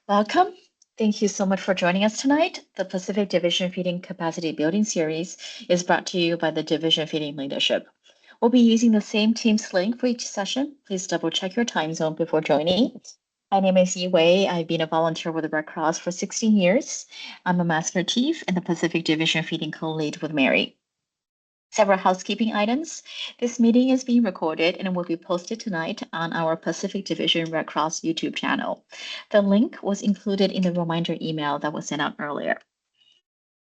Welcome. Thank you so much for joining us tonight. The Pacific Division Feeding Capacity Building Series is brought to you by the Division Feeding Leadership. We'll be using the same Teams link for each session. Please double check your time zone before joining. My name is Yi Wei. I've been a volunteer with the Red Cross for 16 years. I'm a Master Chief and the Pacific Division Feeding Co-Lead with Mary. Several housekeeping items. This meeting is being recorded and will be posted tonight on our Pacific Division Red Cross YouTube channel. The link was included in the reminder email that was sent out earlier.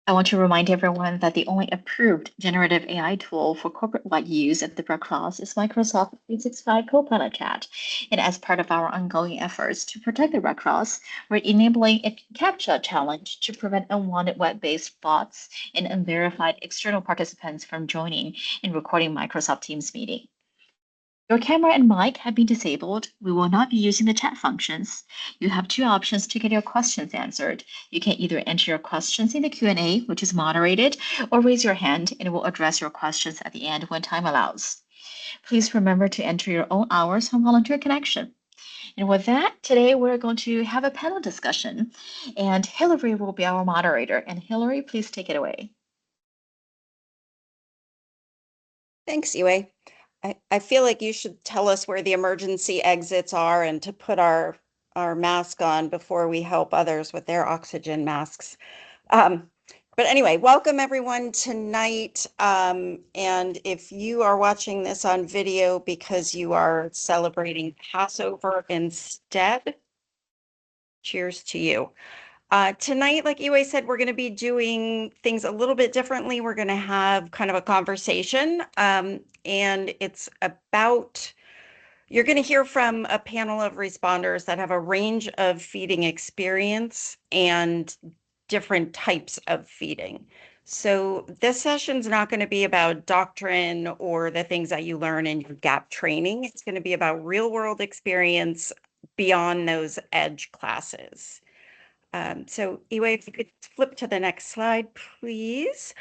I want to remind everyone that the only approved generative AI tool for corporate-wide use at the Red Cross is Microsoft 365 Copilot Chat. And as part of our ongoing efforts to protect the Red Cross, we're enabling a CAPTCHA challenge to prevent unwanted web-based bots and unverified external participants from joining and recording Microsoft Teams meeting. Your camera and mic have been disabled. We will not be using the chat functions. You have two options to get your questions answered. You can either enter your questions in the Q&A, which is moderated, or raise your hand and we'll address your questions at the end when time allows. Please remember to enter your own hours on Volunteer Connection. And with that, today we're going to have a panel discussion, and Hillary will be our moderator. And Hillary, please take it away. Thanks, Yue. I feel like you should tell us where the emergency exits are and to put our mask on before we help others with their oxygen masks. But anyway, welcome everyone tonight. And if you are watching this on video because you are celebrating Passover instead, cheers to you. Tonight, like Yue said, we're going to be doing things a little bit differently. We're going to have kind of a conversation, and it's about, you're going to hear from a panel of responders that have a range of feeding experience and different types of feeding. So this session's not going to be about doctrine or the things that you learn in your GAP training. It's going to be about real world experience beyond those edge classes. So Yue, if you could flip to the next slide, please.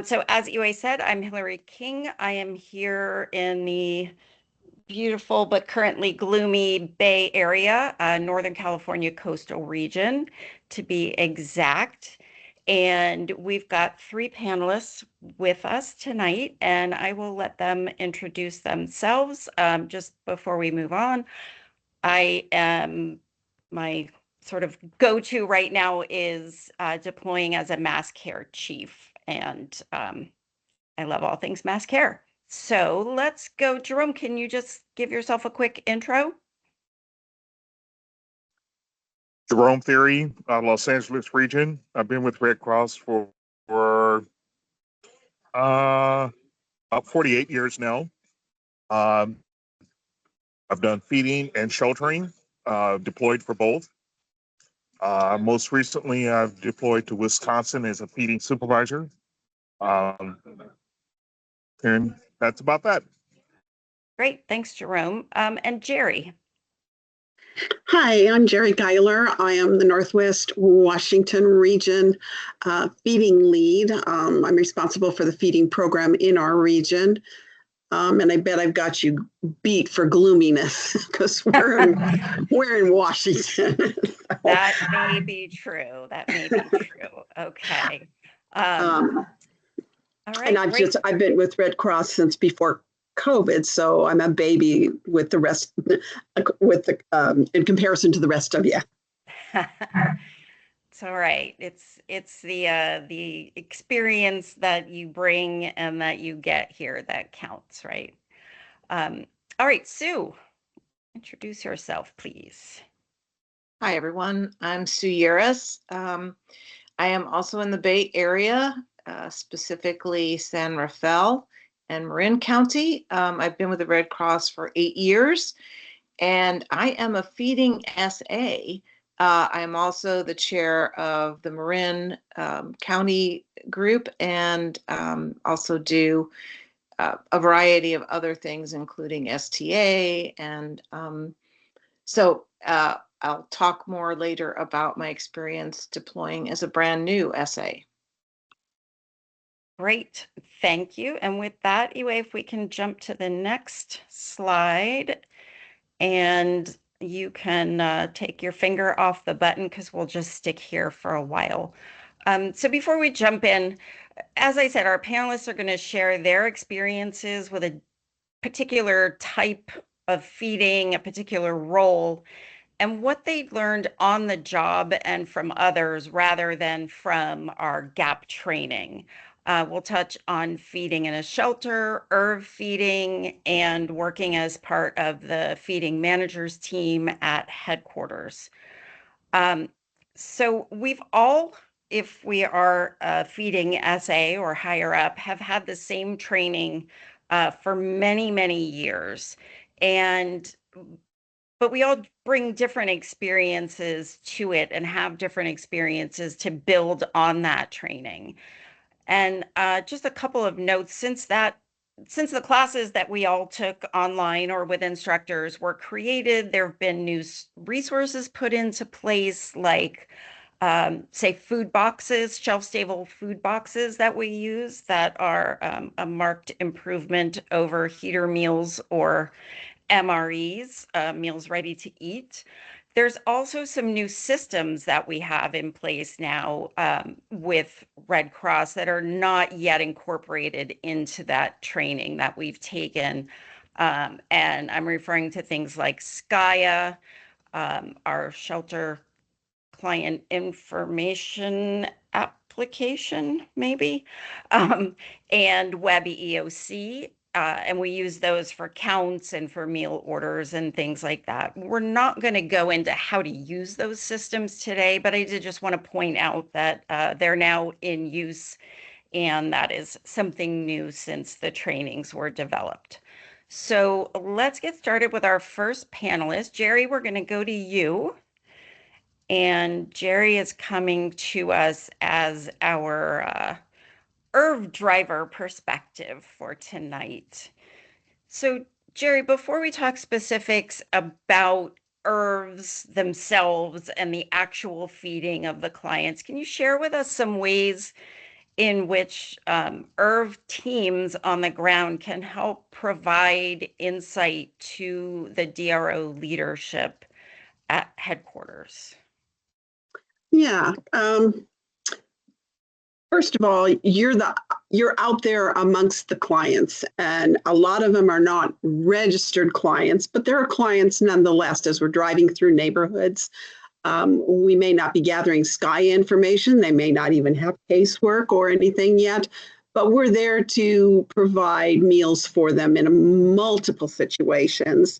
So as Yue said, I'm Hillary King. I am here in the beautiful but currently gloomy Bay Area, Northern California coastal region, to be exact. And we've got three panelists with us tonight, and I will let them introduce themselves. Just before we move on, I am my sort of go-to right now is deploying as a mass care chief, and I love all things mass care. So let's go. Jerome, can you just give yourself a quick intro? Jerome Theory, Los Angeles region. I've been with Red Cross for about 48 years now. I've done feeding and sheltering, deployed for both. Most recently, I've deployed to Wisconsin as a feeding supervisor. And that's about that. Great, thanks, Jerome. And Jerry. Hi, I'm Jerry Geiler. I am the Northwest Washington region feeding lead. I'm responsible for the feeding program in our region. And I bet I've got you beat for gloominess because we're in Washington. That may be true. That may be true. Okay. All right. And I've been with Red Cross since before COVID, so I'm a baby with the rest, in comparison to the rest of you. It's all right. It's the experience that you bring and that you get here that counts, right? All right, Sue, introduce yourself, please. Hi, everyone. I'm Sue Yaris. I am also in the Bay Area, specifically San Rafael and Marin County. I've been with the Red Cross for 8 years, and I am a feeding SA. I'm also the chair of the Marin County group and also do a variety of other things, including STA. And so I'll talk more later about my experience deploying as a brand new SA. Great, thank you. And with that, Yue, if we can jump to the next slide. And you can take your finger off the button because we'll just stick here for a while. So before we jump in, as I said, our panelists are going to share their experiences with a particular type of feeding, a particular role, and what they learned on the job and from others rather than from our GAP training. We'll touch on feeding in a shelter, IRV feeding, and working as part of the feeding managers team at headquarters. So we've all, if we are feeding SA or higher up, have had the same training for many, many years. But we all bring different experiences to it and have different experiences to build on that training. And just a couple of notes, since the classes that we all took online or with instructors were created, there have been new resources put into place, like say food boxes, shelf-stable food boxes that we use that are a marked improvement over heater meals or MREs, meals ready to eat. There's also some new systems that we have in place now with Red Cross that are not yet incorporated into that training that we've taken. And I'm referring to things like SCIA, our shelter client information application, maybe, and Web EOC. And we use those for counts and for meal orders and things like that. We're not going to go into how to use those systems today, but I did just want to point out that they're now in use, and that is something new since the trainings were developed. So let's get started with our first panelist. Jerry, we're going to go to you. And Jerry is coming to us as our IRV driver perspective for tonight. So Jerry, before we talk specifics about IRVs themselves and the actual feeding of the clients, can you share with us some ways in which IRV teams on the ground can help provide insight to the DRO leadership at headquarters? Yeah. First of all, you're out there amongst the clients, and a lot of them are not registered clients, but there are clients nonetheless. As we're driving through neighborhoods, we may not be gathering SCIA information. They may not even have casework or anything yet, but we're there to provide meals for them in multiple situations.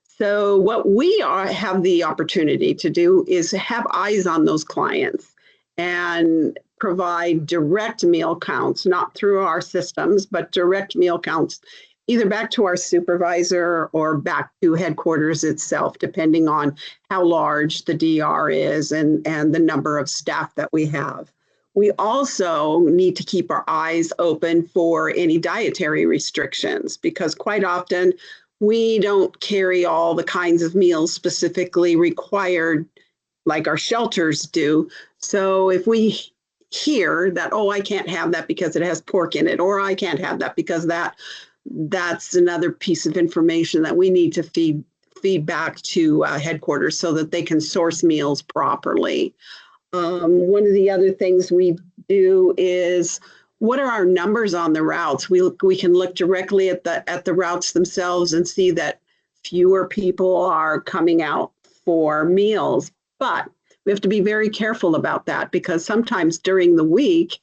So what we have the opportunity to do is have eyes on those clients and provide direct meal counts, not through our systems, but direct meal counts, either back to our supervisor or back to headquarters itself, depending on how large the DR is and the number of staff that we have. We also need to keep our eyes open for any dietary restrictions, because quite often we don't carry all the kinds of meals specifically required like our shelters do. So if we hear that, oh, I can't have that because it has pork in it, or I can't have that because that's another piece of information that we need to feed back to headquarters so that they can source meals properly. One of the other things we do is, what are our numbers on the routes? We can look directly at the routes themselves and see that fewer people are coming out for meals, but we have to be very careful about that, because sometimes during the week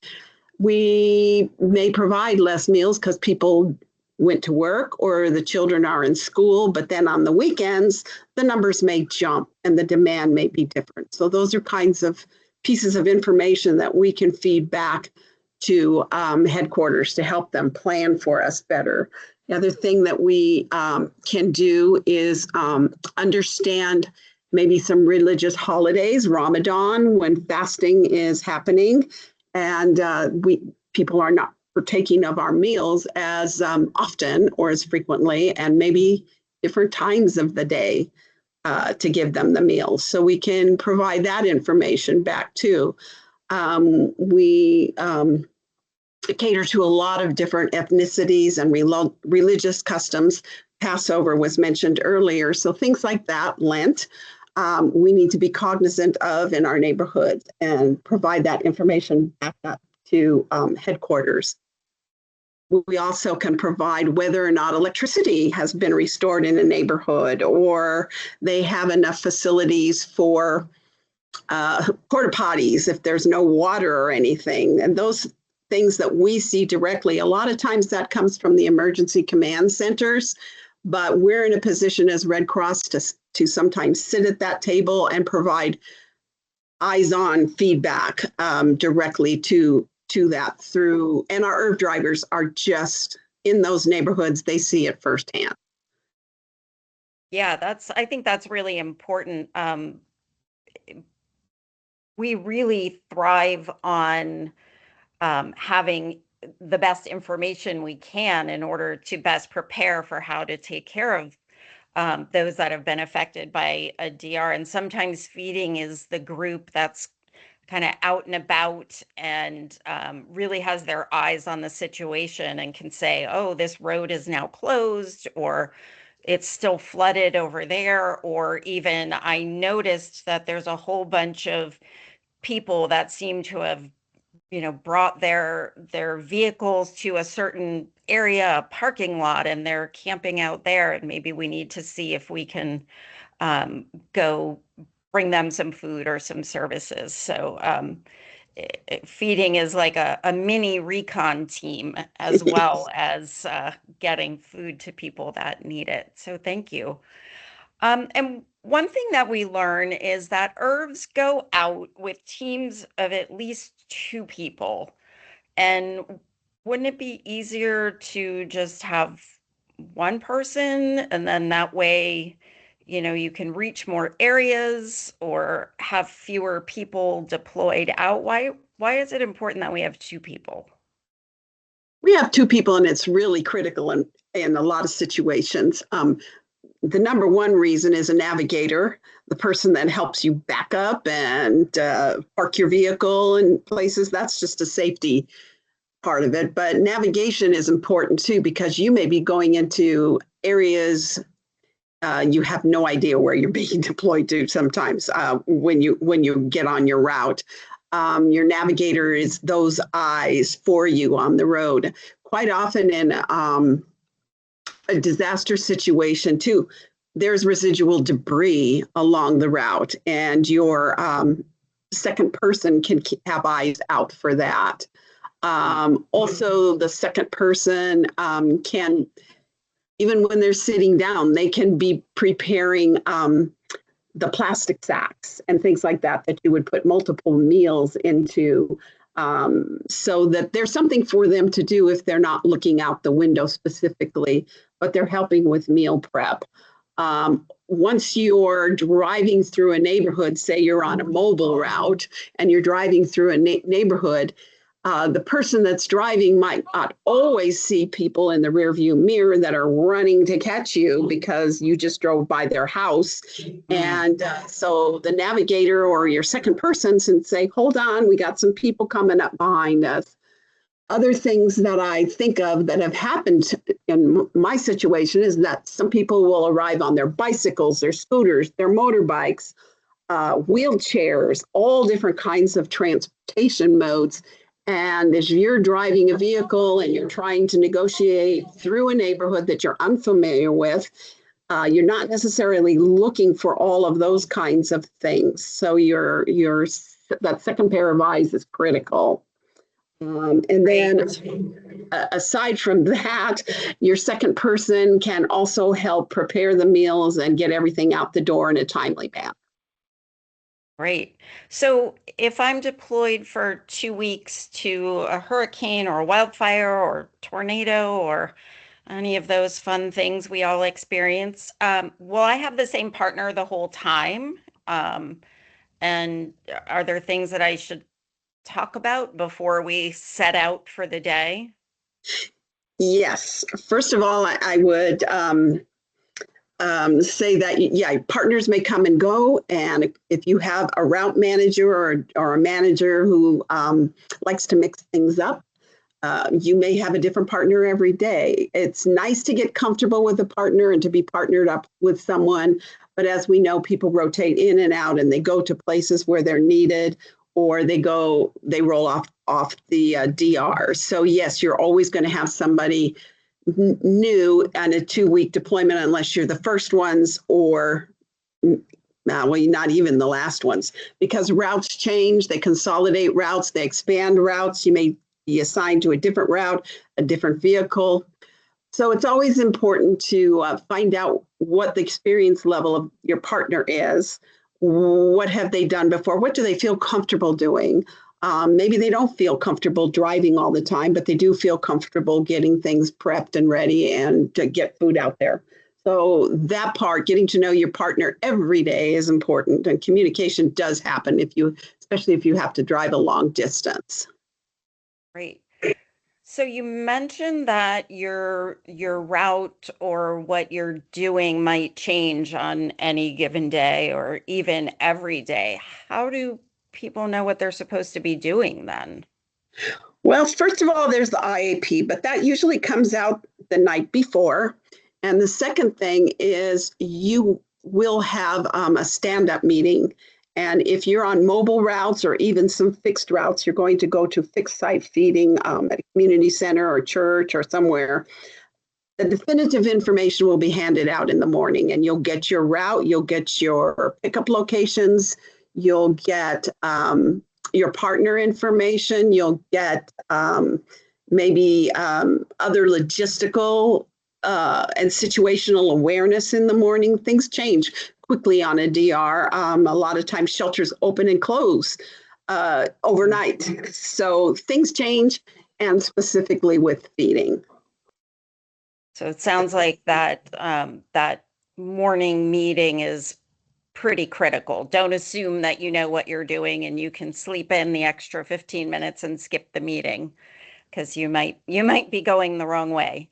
we may provide less meals because people went to work or the children are in school, but then on the weekends the numbers may jump and the demand may be different. So those are kinds of pieces of information that we can feed back to headquarters to help them plan for us better. The other thing that we can do is understand maybe some religious holidays, Ramadan, when fasting is happening, and people are not partaking of our meals as often or as frequently, and maybe different times of the day to give them the meals. So we can provide that information back too. We cater to a lot of different ethnicities and religious customs, Passover was mentioned earlier. So things like that, Lent, we need to be cognizant of in our neighborhoods and provide that information back up to headquarters. We also can provide whether or not electricity has been restored in a neighborhood, or they have enough facilities for porta potties if there's no water or anything. And those things that we see directly, a lot of times that comes from the emergency command centers, but we're in a position as Red Cross to sometimes sit at that table and provide eyes-on feedback directly to that through, and our IRV drivers are just in those neighborhoods, they see it firsthand. Yeah, I think that's really important. We really thrive on having the best information we can in order to best prepare for how to take care of those that have been affected by a DR. And sometimes feeding is the group that's kind of out and about and really has their eyes on the situation and can say, oh, this road is now closed, or it's still flooded over there, or even I noticed that there's a whole bunch of people that seem to have, brought their vehicles to a certain area, a parking lot, and they're camping out there. And maybe we need to see if we can go bring them some food or some services. So feeding is like a mini recon team as well as getting food to people that need it. So thank you. And one thing that we learn is that IRVs go out with teams of at least 2 people. And wouldn't it be easier to just have one person, and then that way, you can reach more areas or have fewer people deployed out? Why is it important that we have 2 people? We have 2 people, and it's really critical in a lot of situations. The number one reason is a navigator, the person that helps you back up and park your vehicle in places. That's just a safety part of it. But navigation is important too, because you may be going into areas you have no idea where you're being deployed to sometimes when you get on your route. Your navigator is those eyes for you on the road. Quite often in a disaster situation too, there's residual debris along the route, and your second person can have eyes out for that. Also, the second person can, even when they're sitting down, they can be preparing the plastic sacks and things like that you would put multiple meals into, so that there's something for them to do if they're not looking out the window specifically, but they're helping with meal prep. Once you're driving through a neighborhood, say you're on a mobile route and you're driving through a neighborhood, the person that's driving might not always see people in the rearview mirror that are running to catch you because you just drove by their house. And so the navigator or your second person can say, hold on, we got some people coming up behind us. Other things that I think of that have happened in my situation is that some people will arrive on their bicycles, their scooters, their motorbikes, wheelchairs, all different kinds of transportation modes. And as you're driving a vehicle and you're trying to negotiate through a neighborhood that you're unfamiliar with, you're not necessarily looking for all of those kinds of things. So that second pair of eyes is critical. And then aside from that, your second person can also help prepare the meals and get everything out the door in a timely manner. Great. So if I'm deployed for 2 weeks to a hurricane or a wildfire or tornado or any of those fun things we all experience, will I have the same partner the whole time? And are there things that I should talk about before we set out for the day? Yes. First of all, I would say that, partners may come and go. And if you have a route manager or a manager who likes to mix things up, You may have a different partner every day. It's nice to get comfortable with a partner and to be partnered up with someone. But as we know, people rotate in and out and they go to places where they're needed, or they roll off the DR. So yes, you're always going to have somebody new and a 2-week deployment unless you're the first ones or well, not even the last ones, because routes change, they consolidate routes, they expand routes. You may be assigned to a different route, a different vehicle. So it's always important to find out what the experience level of your partner is. What have they done before? What do they feel comfortable doing? Maybe they don't feel comfortable driving all the time, but they do feel comfortable getting things prepped and ready and to get food out there. So that part, getting to know your partner every day is important, and communication does happen especially if you have to drive a long distance. Great. So you mentioned that your route or what you're doing might change on any given day or even every day. How do people know what they're supposed to be doing then? Well, first of all, there's the IAP, but that usually comes out the night before. And the second thing is you will have a stand-up meeting. And if you're on mobile routes or even some fixed routes, you're going to go to fixed site feeding at a community center or church or somewhere. The definitive information will be handed out in the morning, and you'll get your route, you'll get your pickup locations, you'll get your partner information, you'll get maybe other logistical and situational awareness in the morning. Things change quickly on a DR. A lot of times shelters open and close overnight. So things change, and specifically with feeding. So it sounds like that morning meeting is pretty critical. Don't assume that you know what you're doing and you can sleep in the extra 15 minutes and skip the meeting, because you might be going the wrong way.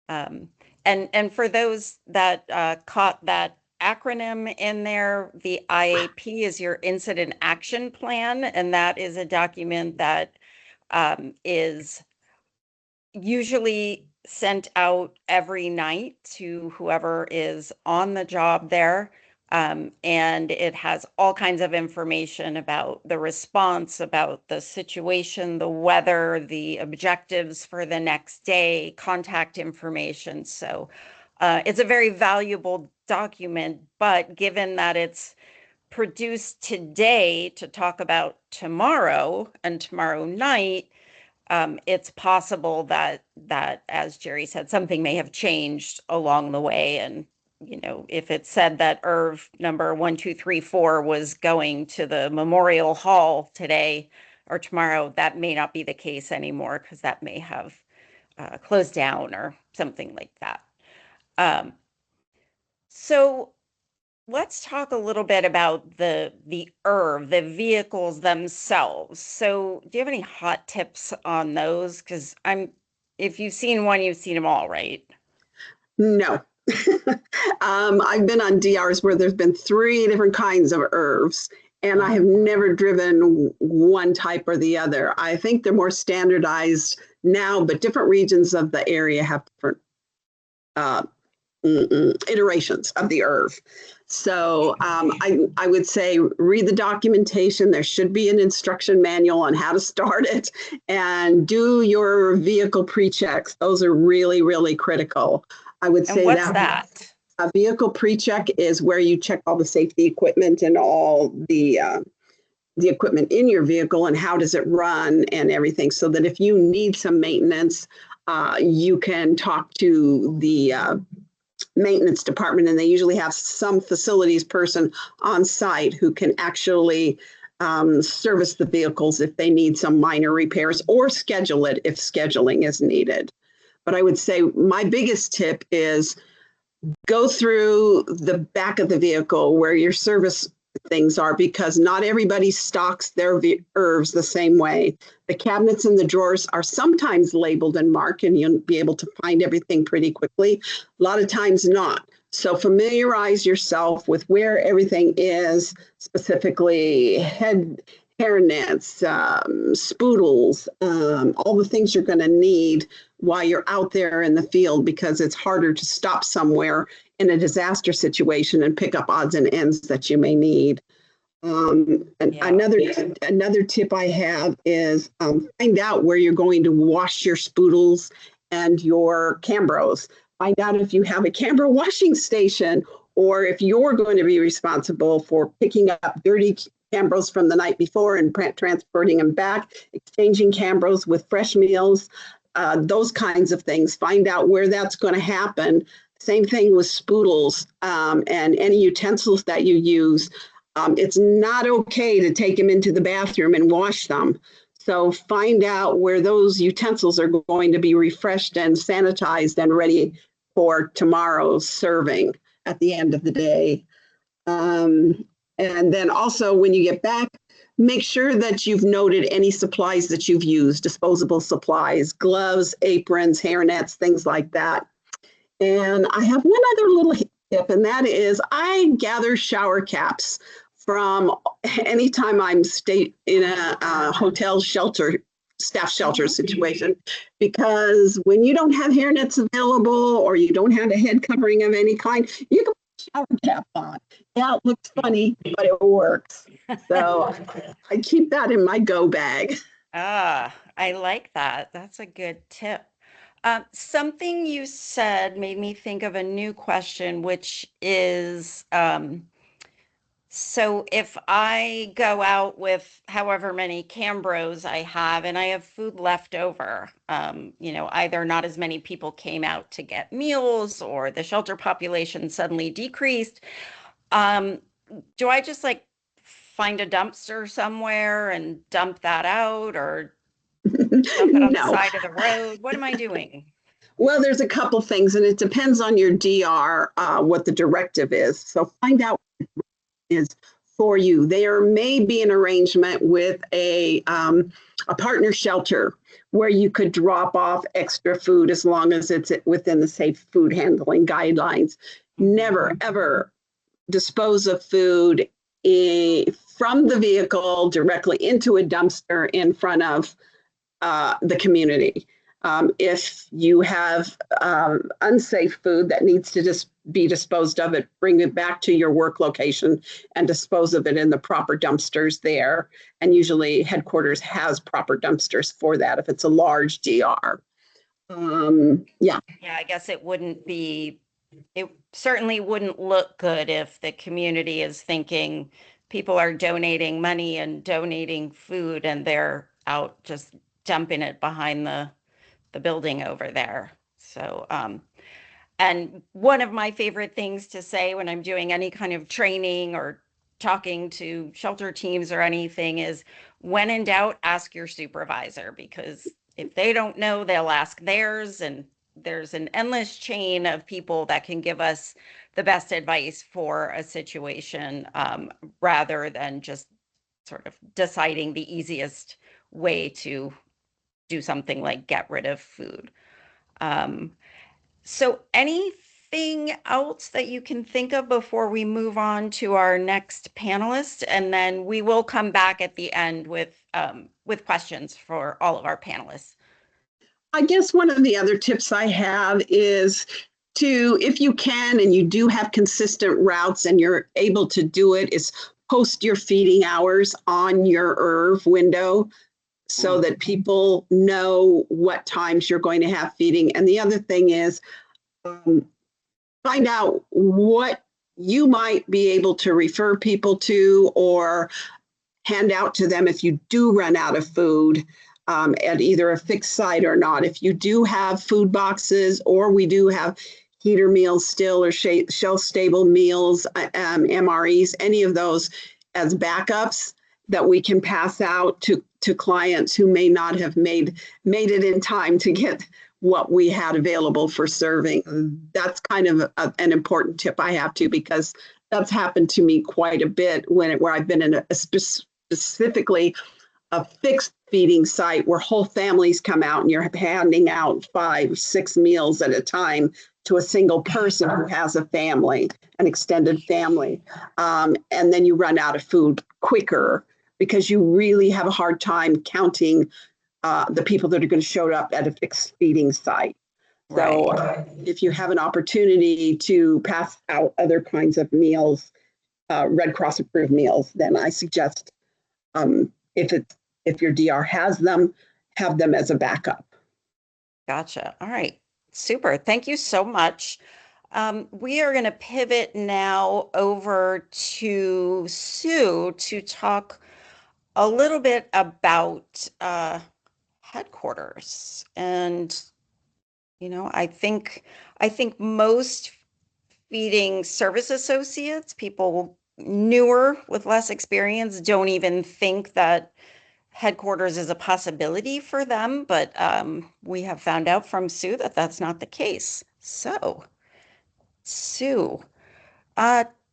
And for those that caught that acronym in there, the IAP is your Incident Action Plan, and that is a document that is usually sent out every night to whoever is on the job there. And it has all kinds of information about the response, about the situation, the weather, the objectives for the next day, contact information. So it's a very valuable document, but given that it's produced today to talk about tomorrow and tomorrow night, it's possible that, as Jerry said, something may have changed along the way. And, if it said that IRV number 1234 was going to the Memorial Hall today or tomorrow, that may not be the case anymore, because that may have closed down or something like that. So let's talk a little bit about the IRV, the vehicles themselves. So do you have any hot tips on those? Because if you've seen one, you've seen them all, right? No. I've been on DRs where there's been 3 different kinds of IRVs, and I have never driven one type or the other. I think they're more standardized now, but different regions of the area have different iterations of the IRV. So I would say read the documentation. There should be an instruction manual on how to start it, and do your vehicle pre-checks. Those are really, really critical. I would say what's that? A vehicle pre-check is where you check all the safety equipment and all the equipment in your vehicle and how does it run and everything, so that if you need some maintenance, you can talk to the maintenance department, and they usually have some facilities person on site who can actually service the vehicles if they need some minor repairs, or schedule it if scheduling is needed. But I would say my biggest tip is go through the back of the vehicle where your service things are, because not everybody stocks their IRVs the same way. The cabinets and the drawers are sometimes labeled and marked, and you'll be able to find everything pretty quickly. A lot of times not. So familiarize yourself with where everything is, specifically hairnets, spoodles, all the things you're going to need while you're out there in the field, because it's harder to stop somewhere in a disaster situation and pick up odds and ends that you may need. Another tip I have is find out where you're going to wash your spoodles and your Cambros. Find out if you have a Cambro washing station, or if you're going to be responsible for picking up dirty Cambros from the night before and transporting them back, exchanging Cambros with fresh meals, those kinds of things. Find out where that's going to happen. Same thing with spoodles and any utensils that you use. It's not okay to take them into the bathroom and wash them. So find out where those utensils are going to be refreshed and sanitized and ready for tomorrow's serving at the end of the day. And then also when you get back, make sure that you've noted any supplies that you've used, disposable supplies, gloves, aprons, hairnets, things like that. And I have one other little tip, and that is I gather shower caps from anytime I'm in a hotel shelter, staff shelter situation, because when you don't have hairnets available or you don't have a head covering of any kind, you can put a shower cap on. Yeah, it looks funny, but it works. So I keep that in my go bag. Ah, I like that. That's a good tip. Something you said made me think of a new question, which is, so if I go out with however many Cambros I have and I have food left over, either not as many people came out to get meals or the shelter population suddenly decreased, do I just find a dumpster somewhere and dump that out, or dump it on the side of the road? What am I doing? Well, there's a couple things, and it depends on your DR, what the directive is. So find out what the directive is for you. There may be an arrangement with a partner shelter where you could drop off extra food as long as it's within the safe food handling guidelines. Never, ever dispose of food from the vehicle directly into a dumpster in front of the community. If you have unsafe food that needs to just be disposed of, bring it back to your work location and dispose of it in the proper dumpsters there. And usually headquarters has proper dumpsters for that if it's a large DR. Yeah, I guess it certainly wouldn't look good if the community is thinking people are donating money and donating food and they're out just dumping it behind the building over there. So, and one of my favorite things to say when I'm doing any kind of training or talking to shelter teams or anything is, when in doubt, ask your supervisor, because if they don't know, they'll ask theirs, and there's an endless chain of people that can give us the best advice for a situation, rather than just sort of deciding the easiest way to do something like get rid of food. So anything else that you can think of before we move on to our next panelist? And then we will come back at the end with questions for all of our panelists. I guess one of the other tips I have is to, if you can and you do have consistent routes and you're able to do it, is post your feeding hours on your IRV window so that people know what times you're going to have feeding. And the other thing is find out what you might be able to refer people to or hand out to them if you do run out of food at either a fixed site or not. If you do have food boxes, or we do have heater meals still, or shelf-stable meals, MREs, any of those as backups that we can pass out to clients who may not have made it in time to get what we had available for serving. That's kind of an important tip I have too, because that's happened to me quite a bit where I've been in specifically a fixed feeding site where whole families come out and you're handing out 5 or 6 meals at a time to a single person who has a family, an extended family. And then you run out of food quicker because you really have a hard time counting the people that are going to show up at a fixed feeding site. So if you have an opportunity to pass out other kinds of meals, Red Cross approved meals, then I suggest if your DR has them, have them as a backup. Gotcha. All right. Super. Thank you so much. We are going to pivot now over to Sue to talk a little bit about headquarters. And, I think most feeding service associates, people newer with less experience, don't even think that headquarters is a possibility for them, but we have found out from Sue that that's not the case. So, Sue,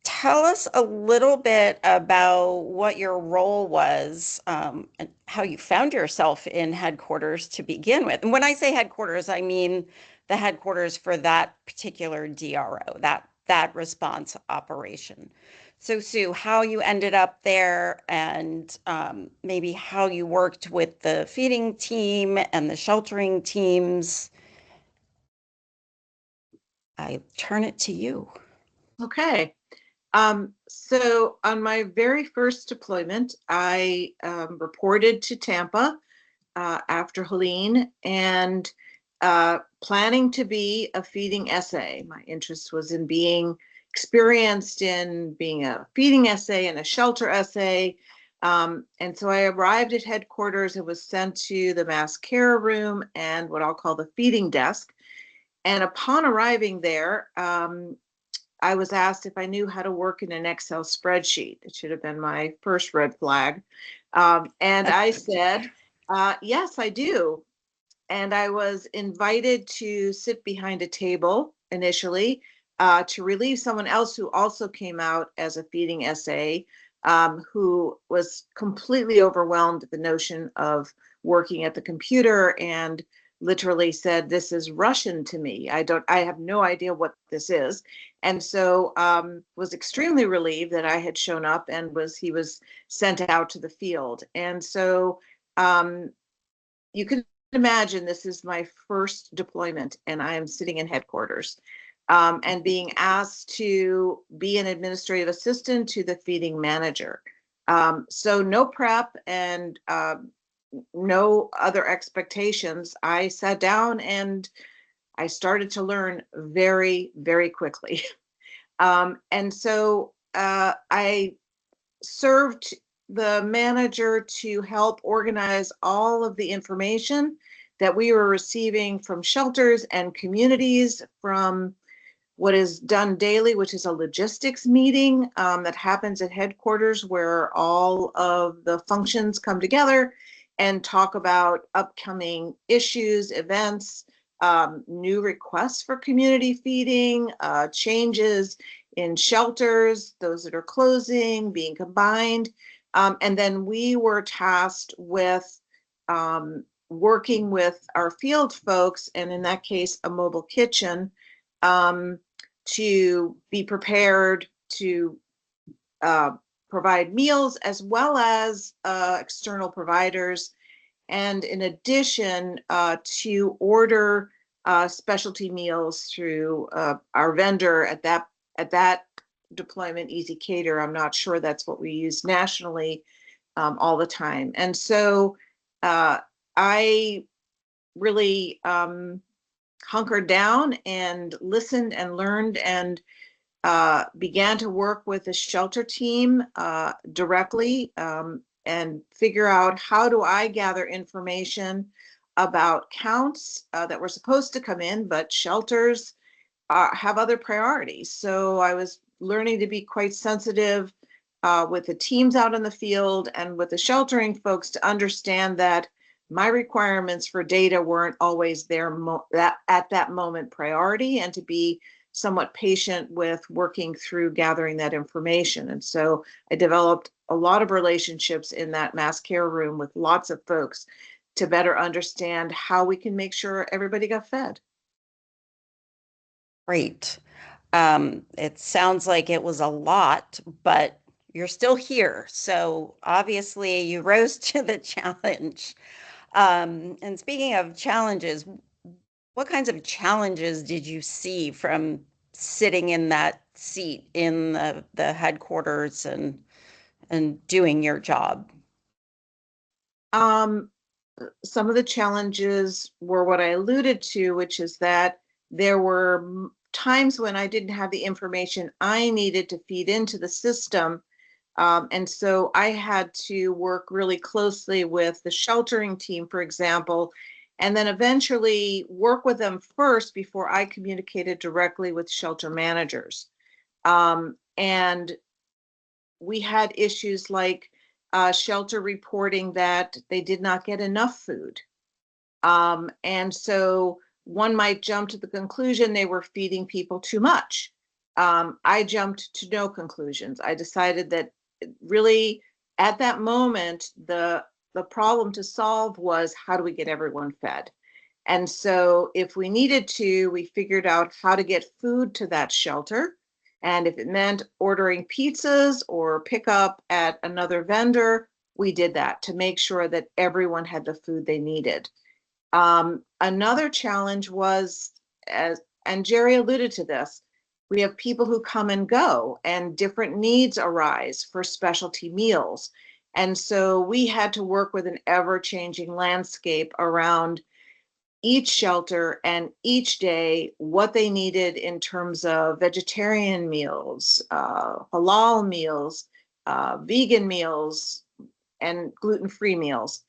tell us a little bit about what your role was and how you found yourself in headquarters to begin with. And when I say headquarters, I mean the headquarters for that particular DRO, that response operation. So, Sue, how you ended up there and maybe how you worked with the feeding team and the sheltering teams. I turn it to you. Okay. So on my very first deployment, I reported to Tampa after Helene and planning to be a feeding SA. My interest was in being experienced in being a feeding SA and a shelter SA. And so I arrived at headquarters and was sent to the mass care room and what I'll call the feeding desk. And upon arriving there, I was asked if I knew how to work in an Excel spreadsheet. It should have been my first red flag. And I said, yes, I do. And I was invited to sit behind a table initially to relieve someone else who also came out as a feeding SA, who was completely overwhelmed at the notion of working at the computer and literally said, "This is Russian to me. I have no idea what this is." And so was extremely relieved that I had shown up and he was sent out to the field. And so you can imagine this is my first deployment and I am sitting in headquarters and being asked to be an administrative assistant to the feeding manager. So no prep and no other expectations. I sat down and I started to learn very, very quickly. And so I served the manager to help organize all of the information that we were receiving from shelters and communities from what is done daily, which is a logistics meeting that happens at headquarters where all of the functions come together and talk about upcoming issues, events, new requests for community feeding, changes in shelters, those that are closing, being combined. And then we were tasked with working with our field folks, and in that case, a mobile kitchen, to be prepared to provide meals as well as external providers. And in addition, to order specialty meals through our vendor at that deployment, Easy Cater. I'm not sure that's what we use nationally all the time. And so I really hunkered down and listened and learned and began to work with the shelter team directly and figure out how do I gather information about counts that were supposed to come in, but shelters have other priorities. So I was learning to be quite sensitive with the teams out in the field and with the sheltering folks to understand that my requirements for data weren't always there at that moment priority, and to be somewhat patient with working through gathering that information. And so I developed a lot of relationships in that mass care room with lots of folks to better understand how we can make sure everybody got fed. Great. It sounds like it was a lot, but you're still here. So obviously you rose to the challenge. And speaking of challenges, what kinds of challenges did you see from sitting in that seat in the headquarters and doing your job? Some of the challenges were what I alluded to, which is that there were times when I didn't have the information I needed to feed into the system. And so I had to work really closely with the sheltering team, for example, and then eventually work with them first before I communicated directly with shelter managers. And we had issues like shelter reporting that they did not get enough food. And so one might jump to the conclusion they were feeding people too much. I jumped to no conclusions. I decided that really at that moment, the problem to solve was how do we get everyone fed? And so if we needed to, we figured out how to get food to that shelter. And if it meant ordering pizzas or pick up at another vendor, we did that to make sure that everyone had the food they needed. Another challenge was, and Jerry alluded to this, we have people who come and go and different needs arise for specialty meals. And so we had to work with an ever-changing landscape around each shelter and each day what they needed in terms of vegetarian meals, halal meals, vegan meals, and gluten-free meals.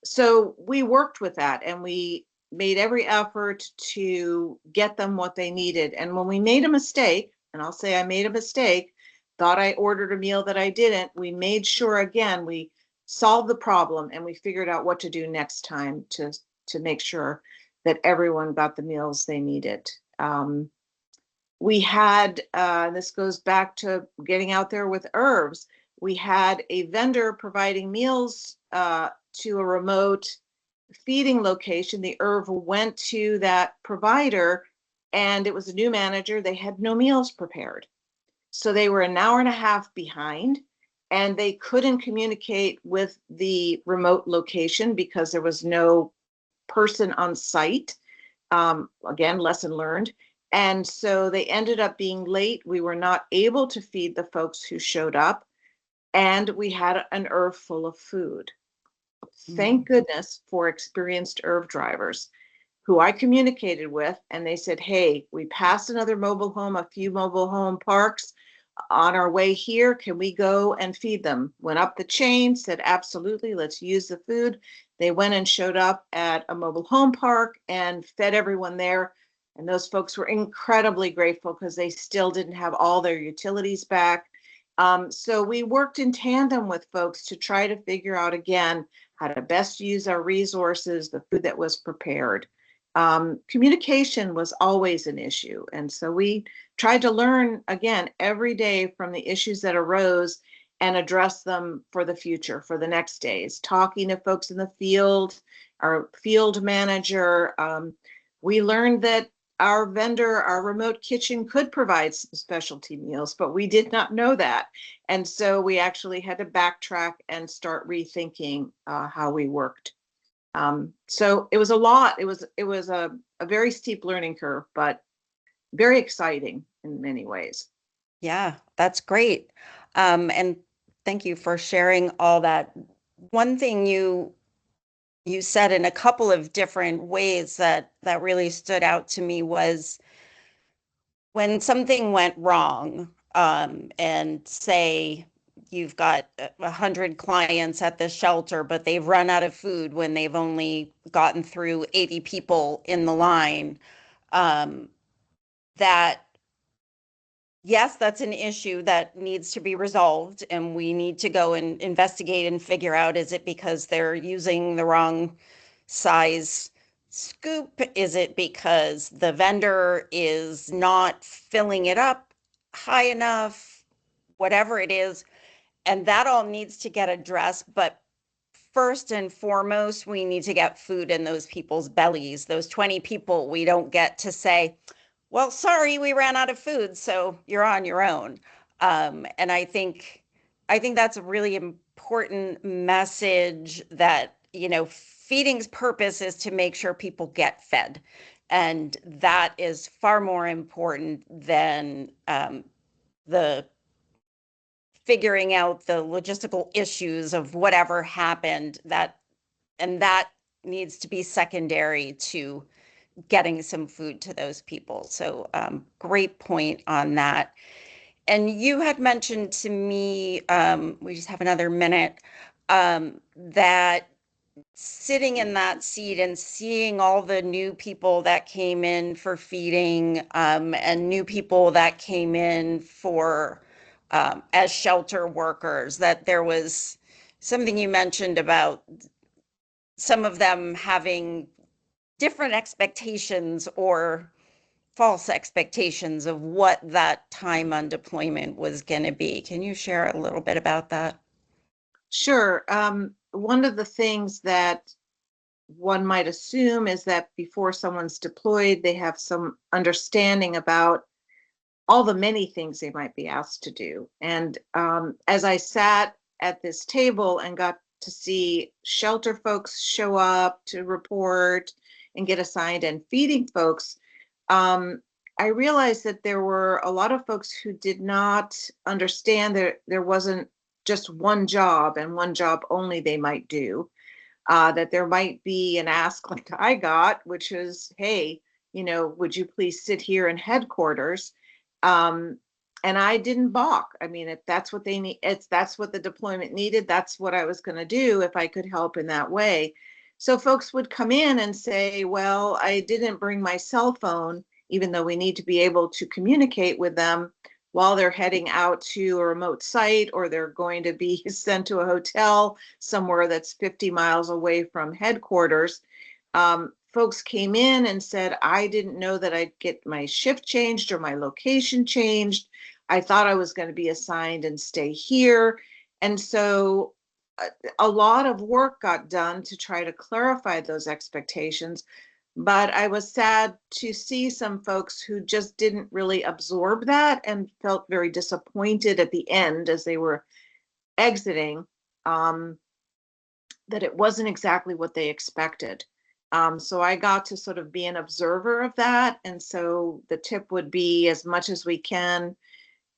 So we worked with that and we made every effort to get them what they needed. And when we made a mistake, and I'll say I made a mistake, thought I ordered a meal that I didn't, we made sure again, we solved the problem and we figured out what to do next time to make sure that everyone got the meals they needed. We had, this goes back to getting out there with herbs. We had a vendor providing meals to a remote feeding location. The herb went to that provider and it was a new manager. They had no meals prepared. So they were an hour and a half behind and they couldn't communicate with the remote location because there was no person on site. Again, lesson learned. And so they ended up being late. We were not able to feed the folks who showed up. And we had an herb full of food. Thank goodness for experienced herb drivers who I communicated with. And they said, hey, we passed another mobile home, a few mobile home parks. On our way here, can we go and feed them? Went up the chain, said, absolutely, let's use the food. They went and showed up at a mobile home park and fed everyone there. And those folks were incredibly grateful because they still didn't have all their utilities back. So we worked in tandem with folks to try to figure out again how to best use our resources, the food that was prepared. Communication was always an issue. And so we tried to learn again every day from the issues that arose and address them for the future, for the next days, talking to folks in the field, our field manager. We learned that our vendor, our remote kitchen could provide some specialty meals, but we did not know that. And so we actually had to backtrack and start rethinking how we worked. So it was a lot. It was a very steep learning curve, but very exciting in many ways. Yeah, that's great. And thank you for sharing all that. One thing you said in a couple of different ways that really stood out to me was when something went wrong, and say you've got 100 clients at the shelter, but they've run out of food when they've only gotten through 80 people in the line, that yes, that's an issue that needs to be resolved, and we need to go and investigate and figure out, is it because they're using the wrong size scoop? Is it because the vendor is not filling it up high enough? Whatever it is, and that all needs to get addressed. But first and foremost, we need to get food in those people's bellies. Those 20 people, we don't get to say, well, sorry, we ran out of food, so you're on your own. And I think that's a really important message that, feeding's purpose is to make sure people get fed. And that is far more important than the figuring out the logistical issues of whatever happened. That needs to be secondary to getting some food to those people. So great point on that. And you had mentioned to me, we just have another minute, that sitting in that seat and seeing all the new people that came in for feeding, and new people that came in for as shelter workers, that there was something you mentioned about some of them having different expectations or false expectations of what that time on deployment was going to be. Can you share a little bit about that? Sure. One of the things that one might assume is that before someone's deployed, they have some understanding about all the many things they might be asked to do. And as I sat at this table and got to see shelter folks show up to report and get assigned, and feeding folks, I realized that there were a lot of folks who did not understand that there wasn't just one job and one job only they might do. That there might be an ask like I got, which is, hey, would you please sit here in headquarters? And I didn't balk. I mean, if that's what they need, that's what the deployment needed. That's what I was going to do if I could help in that way. So folks would come in and say, well, I didn't bring my cell phone, even though we need to be able to communicate with them while they're heading out to a remote site, or they're going to be sent to a hotel somewhere that's 50 miles away from headquarters. Folks came in and said, I didn't know that I'd get my shift changed or my location changed. I thought I was going to be assigned and stay here. And so a lot of work got done to try to clarify those expectations. But I was sad to see some folks who just didn't really absorb that and felt very disappointed at the end as they were exiting, that it wasn't exactly what they expected. So I got to sort of be an observer of that. And so the tip would be, as much as we can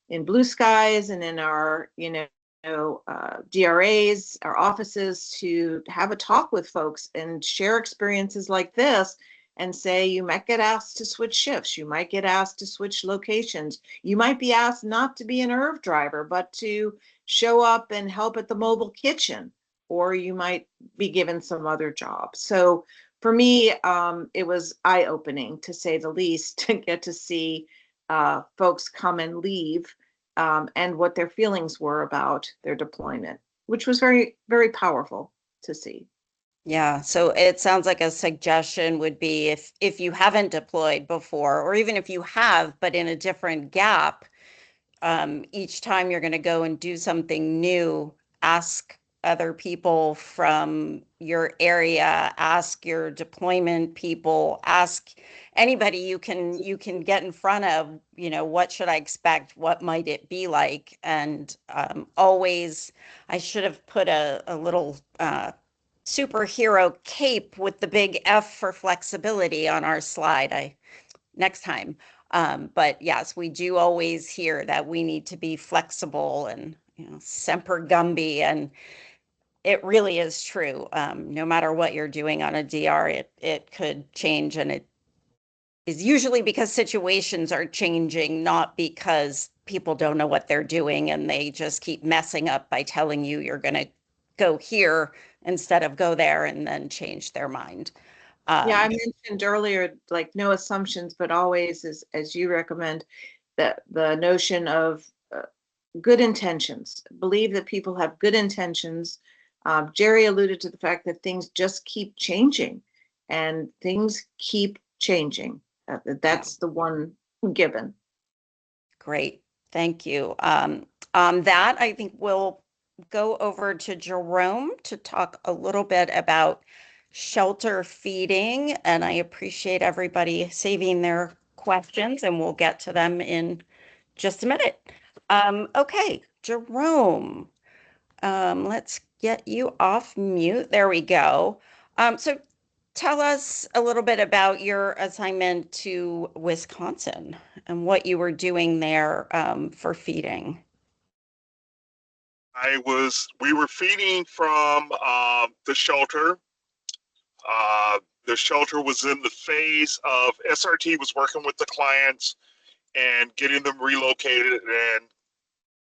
in Blue Skies and in our, DRAs, our offices, to have a talk with folks and share experiences like this and say, you might get asked to switch shifts. You might get asked to switch locations. You might be asked not to be an IRV driver, but to show up and help at the mobile kitchen, or you might be given some other job. So for me, it was eye-opening, to say the least, to get to see folks come and leave, and what their feelings were about their deployment, which was very, very powerful to see. Yeah, so it sounds like a suggestion would be, if you haven't deployed before, or even if you have, but in a different gap, each time you're going to go and do something new, ask other people from your area, ask your deployment people, ask anybody you can get in front of, what should I expect? What might it be like? And always, I should have put a little superhero cape with the big F for flexibility on our slide next time. But yes, we do always hear that we need to be flexible and, semper gumby, and it really is true. No matter what you're doing on a DR, it could change, and it is usually because situations are changing, not because people don't know what they're doing and they just keep messing up by telling you you're going to go here instead of go there, and then change their mind. Yeah, I mentioned earlier, like, no assumptions, but always, as you recommend, that the notion of good intentions. Believe that people have good intentions. Jerry alluded to the fact that things just keep changing, and things keep changing. That's the one given. Great, thank you. On that, I think we'll go over to Jerome to talk a little bit about shelter feeding, and I appreciate everybody saving their questions, and we'll get to them in just a minute. Okay, Jerome, let's get you off mute. There we go. So tell us a little bit about your assignment to Wisconsin and what you were doing there for feeding. We were feeding from the shelter. The shelter was in the phase of SRT was working with the clients and getting them relocated and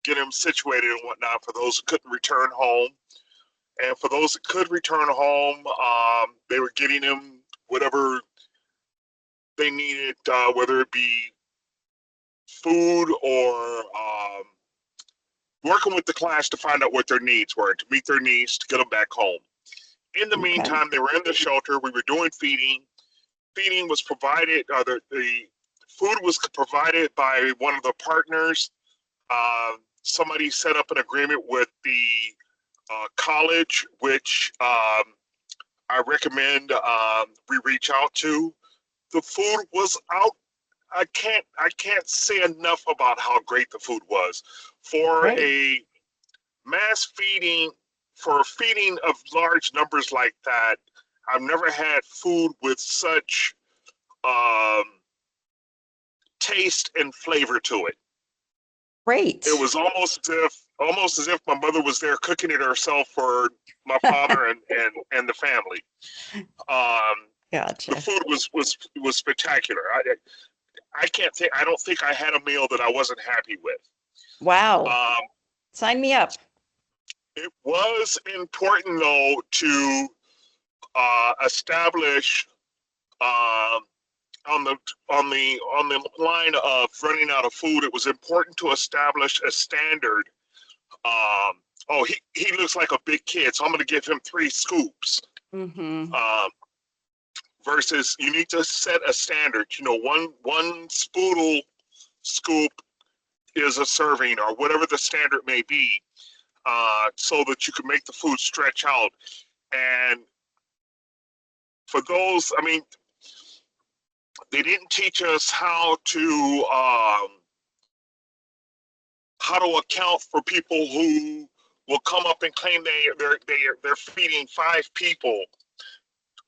getting them situated and whatnot for those who couldn't return home. And for those that could return home, they were getting them whatever they needed, whether it be food or working with the clients to find out what their needs were, to meet their needs, to get them back home. In the meantime, they were in the shelter. We were doing feeding. Feeding was provided, the food was provided by one of the partners. Somebody set up an agreement with the college, which I recommend we reach out to. The food was out. I can't say enough about how great the food was. For a mass feeding, for a feeding of large numbers like that, I've never had food with such taste and flavor to it. Great. It was almost as if my mother was there cooking it herself for my father and the family. Gotcha. The food was spectacular. I don't think I had a meal that I wasn't happy with. Wow. Sign me up. It was important though to establish on the line of running out of food. It was important to establish a standard. Oh, he looks like a big kid, so I'm going to give him 3 scoops. Mm-hmm. Versus you need to set a standard. You know, one spoodle scoop is a serving, or whatever the standard may be, so that you can make the food stretch out. And for those, I mean, they didn't teach us how to account for people who will come up and claim they're feeding 5 people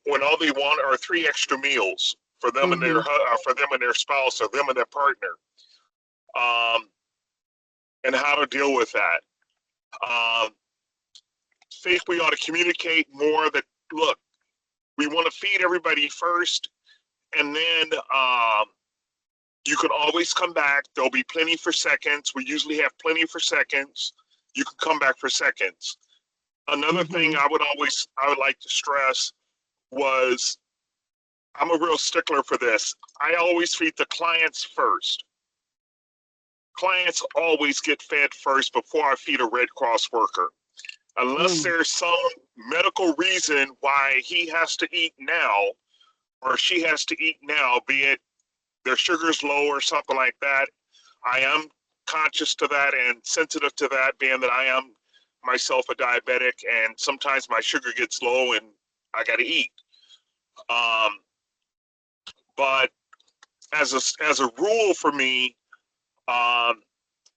when all they want are 3 extra meals for them and their spouse or them and their partner, and how to deal with that. Think we ought to communicate more that, look, we want to feed everybody first, and then you can always come back. There'll be plenty for seconds. We usually have plenty for seconds. You can come back for seconds. Another thing I would like to stress was, I'm a real stickler for this. I always feed the clients first. Clients always get fed first before I feed a Red Cross worker. Unless there's some medical reason why he has to eat now or she has to eat now, be it their sugar's low or something like that. I am conscious to that and sensitive to that, being that I am myself a diabetic, and sometimes my sugar gets low and I got to eat. But as a rule for me,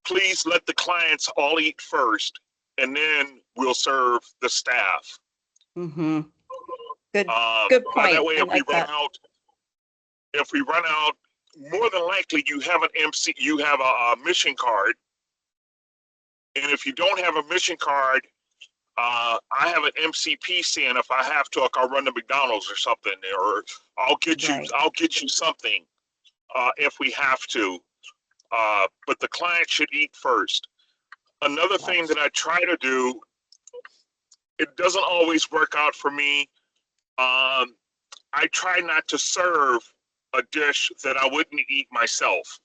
please let the clients all eat first, and then we'll serve the staff. Mm-hmm. Good point. That way, if we run out, more than likely you have a mission card, and if you don't have a mission card, I have an MCPC, and if I have to, I'll run to McDonald's or something, or I'll get you something if we have to. But the client should eat first. Another thing that I try to do, it doesn't always work out for me. I try not to serve a dish that I wouldn't eat myself.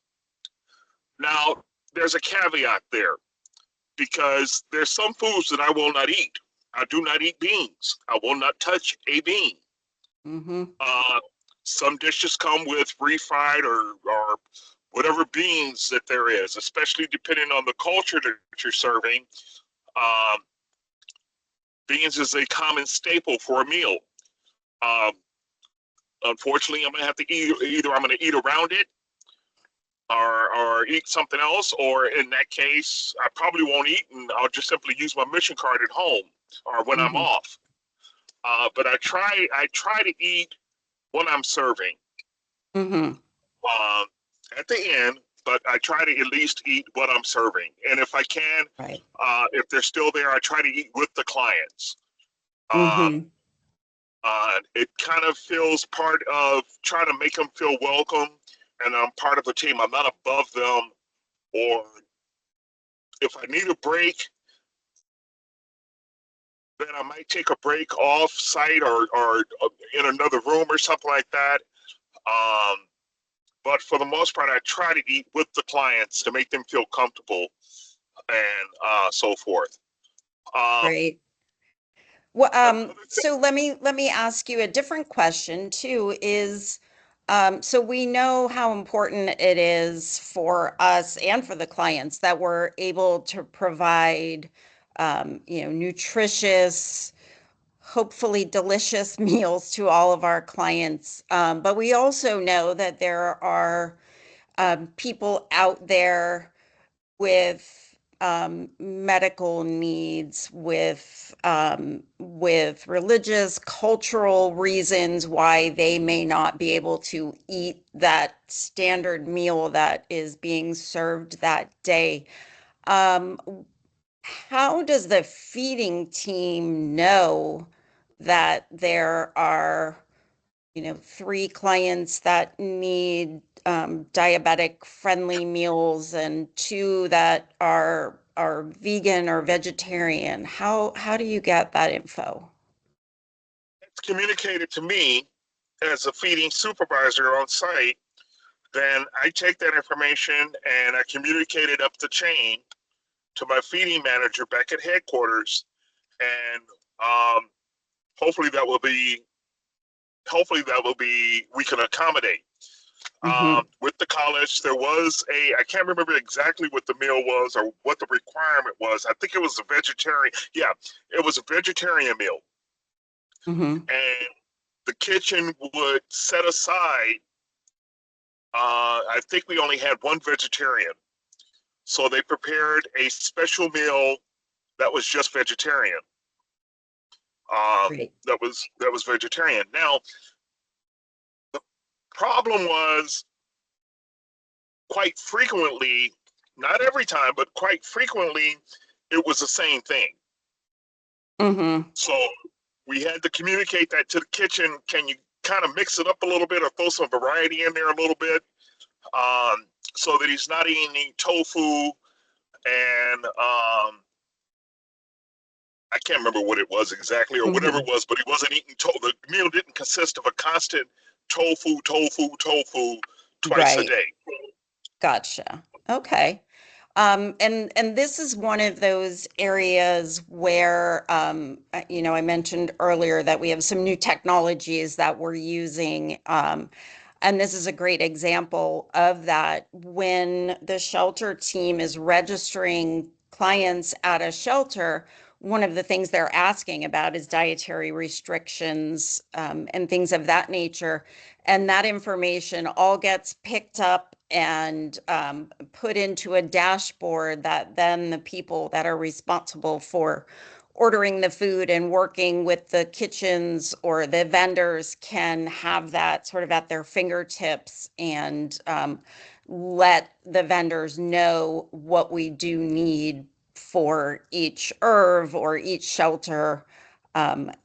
Now, there's a caveat there, because there's some foods that I will not eat. I do not eat beans. I will not touch a bean. Some dishes come with refried or whatever beans that there is, especially depending on the culture that you're serving. Beans is a common staple for a meal. Unfortunately, I'm gonna have to either I'm gonna eat around it, or eat something else, or in that case, I probably won't eat and I'll just simply use my mission card at home or when I'm Mhm. off. But I try to eat what I'm serving Mhm. um, at the end, but I try to at least eat what I'm serving. And if I can, Right. if they're still there, I try to eat with the clients. Um, Mhm. it kind of feels part of trying to make them feel welcome, and I'm part of a team. I'm not above them, or if I need a break, then I might take a break off site or in another room or something like that. Um, but for the most part, I try to eat with the clients to make them feel comfortable and so forth. Um, Great. Well, another so let me ask you a different question too, is so we know how important it is for us and for the clients that we're able to provide nutritious, hopefully delicious meals to all of our clients. But we also know that there are people out there with medical needs, with religious, cultural reasons why they may not be able to eat that standard meal that is being served that day. Um, how does the feeding team know that there are, 3 clients that need diabetic friendly meals and 2 that are vegan or vegetarian? How do you get that info? It's communicated to me as a feeding supervisor on site, then I take that information and I communicate it up the chain to my feeding manager back at headquarters, and um, hopefully that will be we can accommodate. Hmm. With the college, there was I can't remember exactly what the meal was or what the requirement was. I think it was a vegetarian. Yeah, it was a vegetarian meal. Hmm. And the kitchen would set aside, I think we only had one vegetarian. So they prepared a special meal that was just vegetarian. Great. That was vegetarian. Now, the problem was quite frequently, not every time, but quite frequently, it was the same thing. Hmm. So we had to communicate that to the kitchen. Can you kind of mix it up a little bit or throw some variety in there a little bit, so that he's not eating tofu and I can't remember what it was exactly or whatever it Hmm. was, but he wasn't eating tofu. The meal didn't consist of a constant tofu twice a Right. day. Gotcha. Okay. And this is one of those areas where, I mentioned earlier that we have some new technologies that we're using. And this is a great example of that. When the shelter team is registering clients at a shelter, one of the things they're asking about is dietary restrictions, and things of that nature. And that information all gets picked up and put into a dashboard that then the people that are responsible for ordering the food and working with the kitchens or the vendors can have that sort of at their fingertips and let the vendors know what we do need for each ERV or each shelter,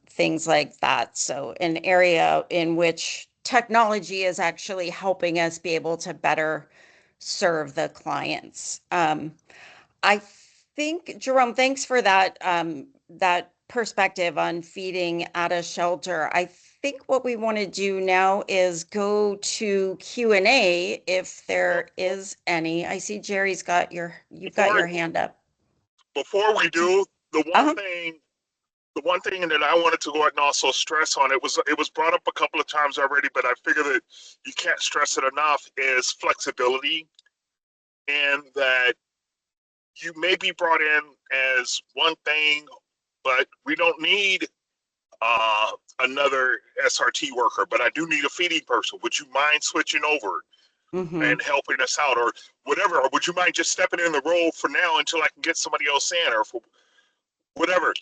things like that. So an area in which technology is actually helping us be able to better serve the clients. I think, Jerome, thanks for that perspective on feeding at a shelter. I think what we want to do now is go to Q&A if Well, there is any. I see Jerry's you've got before your hand up. before we do, Uh-huh. the one thing that I wanted to go ahead and also stress on, it was brought up a couple of times already, but I figure that you can't stress it enough, is flexibility, and that you may be brought in as one thing, but we don't need another SRT worker, but I do need a feeding person. Would you mind switching over? Mm-hmm. and helping us out, or whatever. Or would you mind just stepping in the role for now until I can get somebody else in, or for whatever?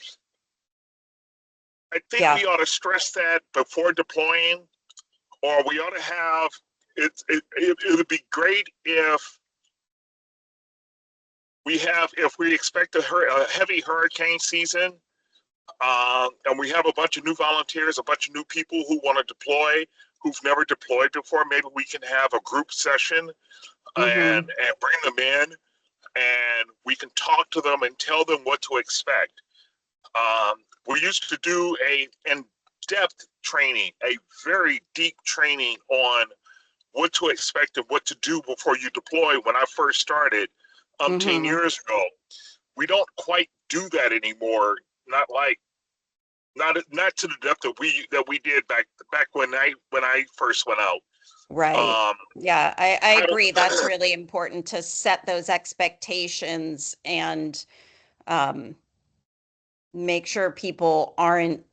I think Yeah. we ought to stress that before deploying, or we ought to have it would be great if we expect a heavy hurricane season, and we have a bunch of new volunteers, a bunch of new people who want to deploy, who've never deployed before. Maybe we can have a group session and bring them in, and we can talk to them and tell them what to expect. We used to do a in-depth training, a very deep training on what to expect and what to do before you deploy. When I first started 10 years ago, we don't quite do that anymore. Not to the depth that we did back when I first went out. Right. Yeah, I agree. That's really important to set those expectations and make sure people aren't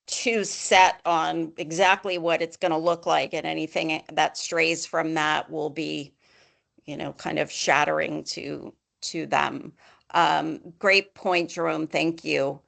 too set on exactly what it's going to look like, and anything that strays from that will be, kind of shattering to them. Great point, Jerome. Thank you.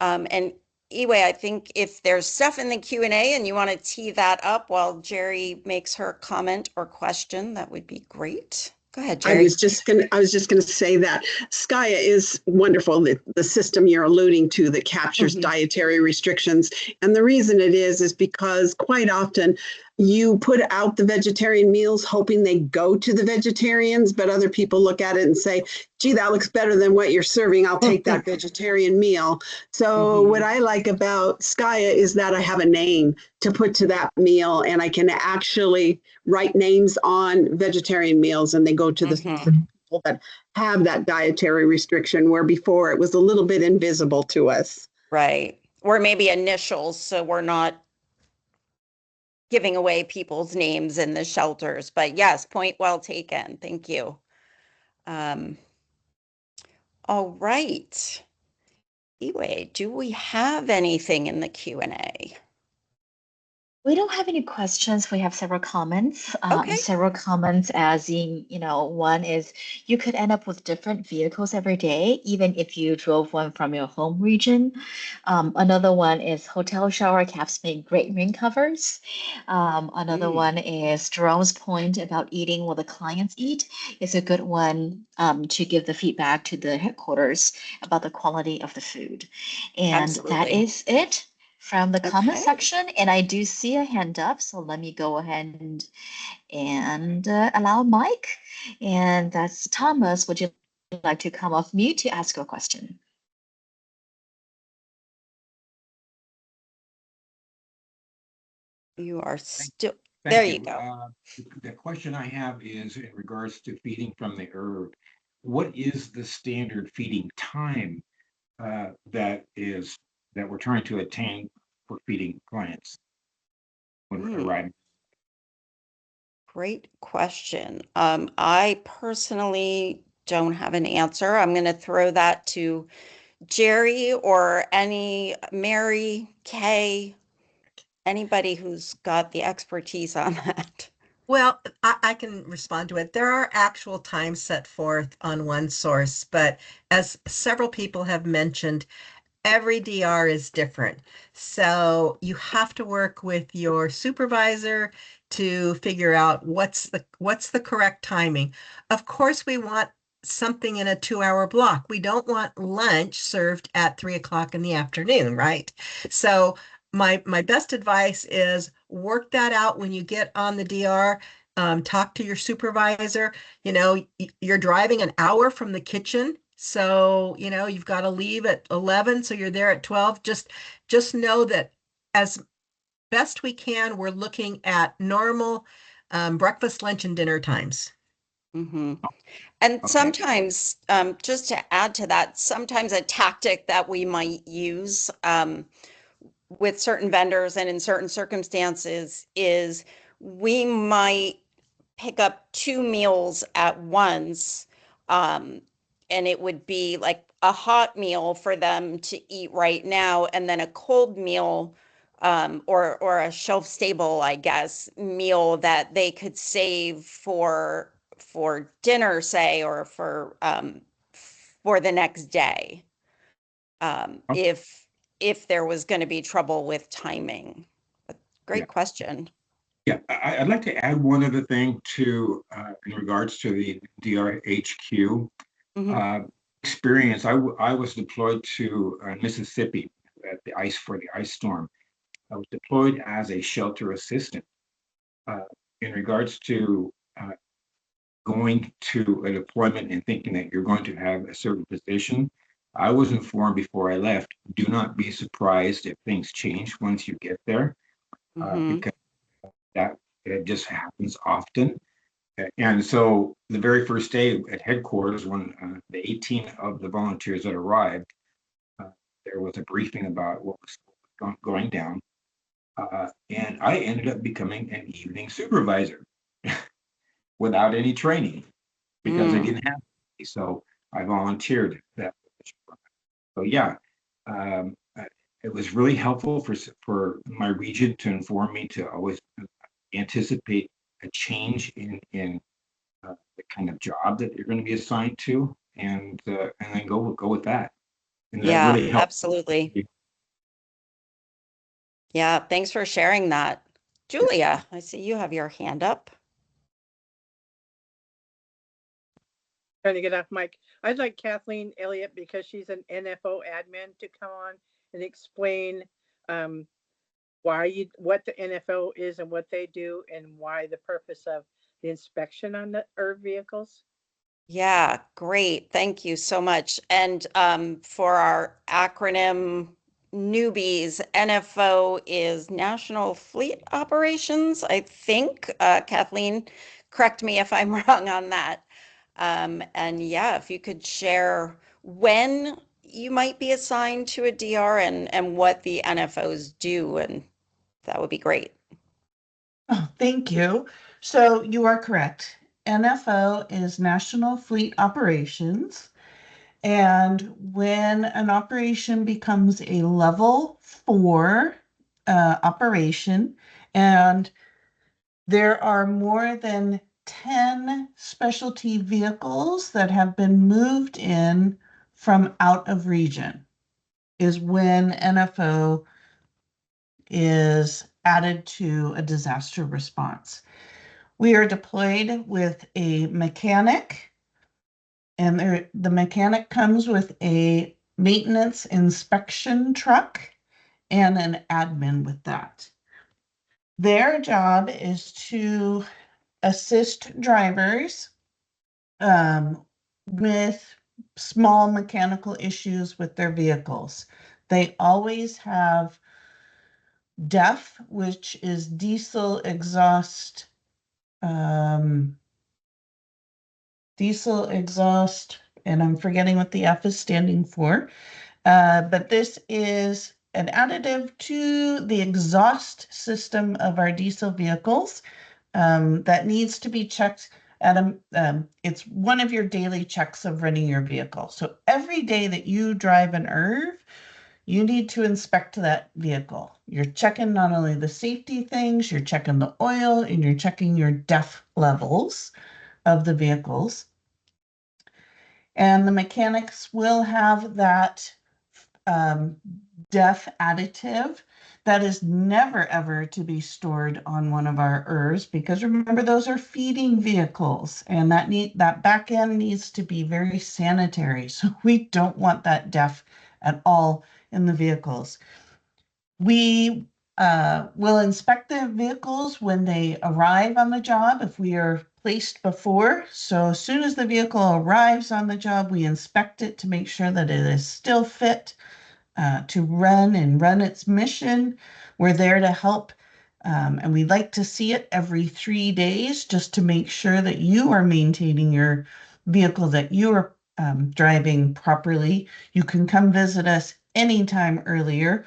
And Iwe, I think if there's stuff in the Q&A and you want to tee that up while Jerry makes her comment or question, that would be great. Go ahead, Jerry. I was just gonna say that Skya is wonderful. The system you're alluding to that captures dietary restrictions, and the reason it is because quite often you put out the vegetarian meals hoping they go to the vegetarians, but other people look at it and say, "Gee, that looks better than what you're serving. I'll take that vegetarian meal." So what I like about Skya is that I have a name to put to that meal, and I can actually write names on vegetarian meals, and they go to the people that have that dietary restriction, where before it was a little bit invisible to us. Right. Or maybe initials, so we're not giving away people's names in the shelters. But yes, point well taken. Thank you. All right. Iwe, do we have anything in the Q&A? We don't have any questions. We have several comments. Okay. Several comments as in, one is you could end up with different vehicles every day, even if you drove one from your home region. Another one is hotel shower caps make great rain covers. Another one is Jerome's point about eating what the clients eat is a good one to give the feedback to the headquarters about the quality of the food. And that is it from the comment section, and I do see a hand up, so let me go ahead and allow Mike, and that's Thomas. Would you like to come off mute to ask your question? You are still there. You go. The question I have is in regards to feeding from the herb. What is the standard feeding time that we're trying to attain for feeding clients when we're arriving? Great question. I personally don't have an answer. I'm going to throw that to Jerry or Mary, Kay, anybody who's got the expertise on that. Well, I can respond to it. There are actual times set forth on one source, but as several people have mentioned, every DR is different. So you have to work with your supervisor to figure out what's the correct timing. Of course, we want something in a 2-hour block. We don't want lunch served at 3 o'clock in the afternoon, right? So my best advice is work that out when you get on the DR. Talk to your supervisor. You're driving an hour from the kitchen. So, you've got to leave at 11, so you're there at 12. Just know that as best we can, we're looking at normal breakfast, lunch, and dinner times. And sometimes, just to add to that, sometimes a tactic that we might use with certain vendors and in certain circumstances is we might pick up 2 meals at once. And it would be like a hot meal for them to eat right now, and then a cold meal or a shelf stable, I guess, meal that they could save for dinner, say, or for the next day, Okay. if there was going to be trouble with timing. Great Yeah. question. Yeah, I'd like to add one other thing to in regards to the DRHQ experience. I was deployed to Mississippi at the ice storm. I was deployed as a shelter assistant. In regards to going to a deployment and thinking that you're going to have a certain position, I was informed before I left, do not be surprised if things change once you get there, because that it just happens often. And so the very first day at headquarters, when the 18 of the volunteers that arrived, there was a briefing about what was going down. And I ended up becoming an evening supervisor without any training because I didn't have any. So I volunteered that. So yeah, it was really helpful for my region to inform me to always anticipate a change in the kind of job that you're going to be assigned to, and then go with that. And that Yeah, really helped. absolutely. Yeah, thanks for sharing that. Julia, I see you have your hand up. Trying to get off mic. I'd like Kathleen Elliott, because she's an NFO admin, to come on and explain what the NFO is and what they do, and why the purpose of the inspection on the ERV vehicles. Yeah, great. Thank you so much. And for our acronym newbies, NFO is National Fleet Operations, I think. Kathleen, correct me if I'm wrong on that. And yeah, if you could share when you might be assigned to a DR and what the NFOs do, and that would be great. Oh, thank you. So you are correct. NFO is National Fleet Operations. And when an operation becomes a level 4 operation, and there are more than 10 specialty vehicles that have been moved in from out of region, is when NFO is added to a disaster response. We are deployed with a mechanic, and the mechanic comes with a maintenance inspection truck and an admin with that. Their job is to assist drivers with small mechanical issues with their vehicles. They always have DEF, which is diesel exhaust, and I'm forgetting what the F is standing for, but this is an additive to the exhaust system of our diesel vehicles that needs to be checked at it's one of your daily checks of running your vehicle. So every day that you drive an ERV, you need to inspect that vehicle. You're checking not only the safety things, you're checking the oil, and you're checking your DEF levels of the vehicles. And the mechanics will have that DEF additive that is never ever to be stored on one of our ERVs, because remember, those are feeding vehicles, and that back end needs to be very sanitary. So we don't want that DEF at all in the vehicles. We will inspect the vehicles when they arrive on the job if we are placed before. So as soon as the vehicle arrives on the job, we inspect it to make sure that it is still fit to run its mission. We're there to help, and we like to see it every 3 days just to make sure that you are maintaining your vehicle, that you are driving properly. You can come visit us anytime earlier.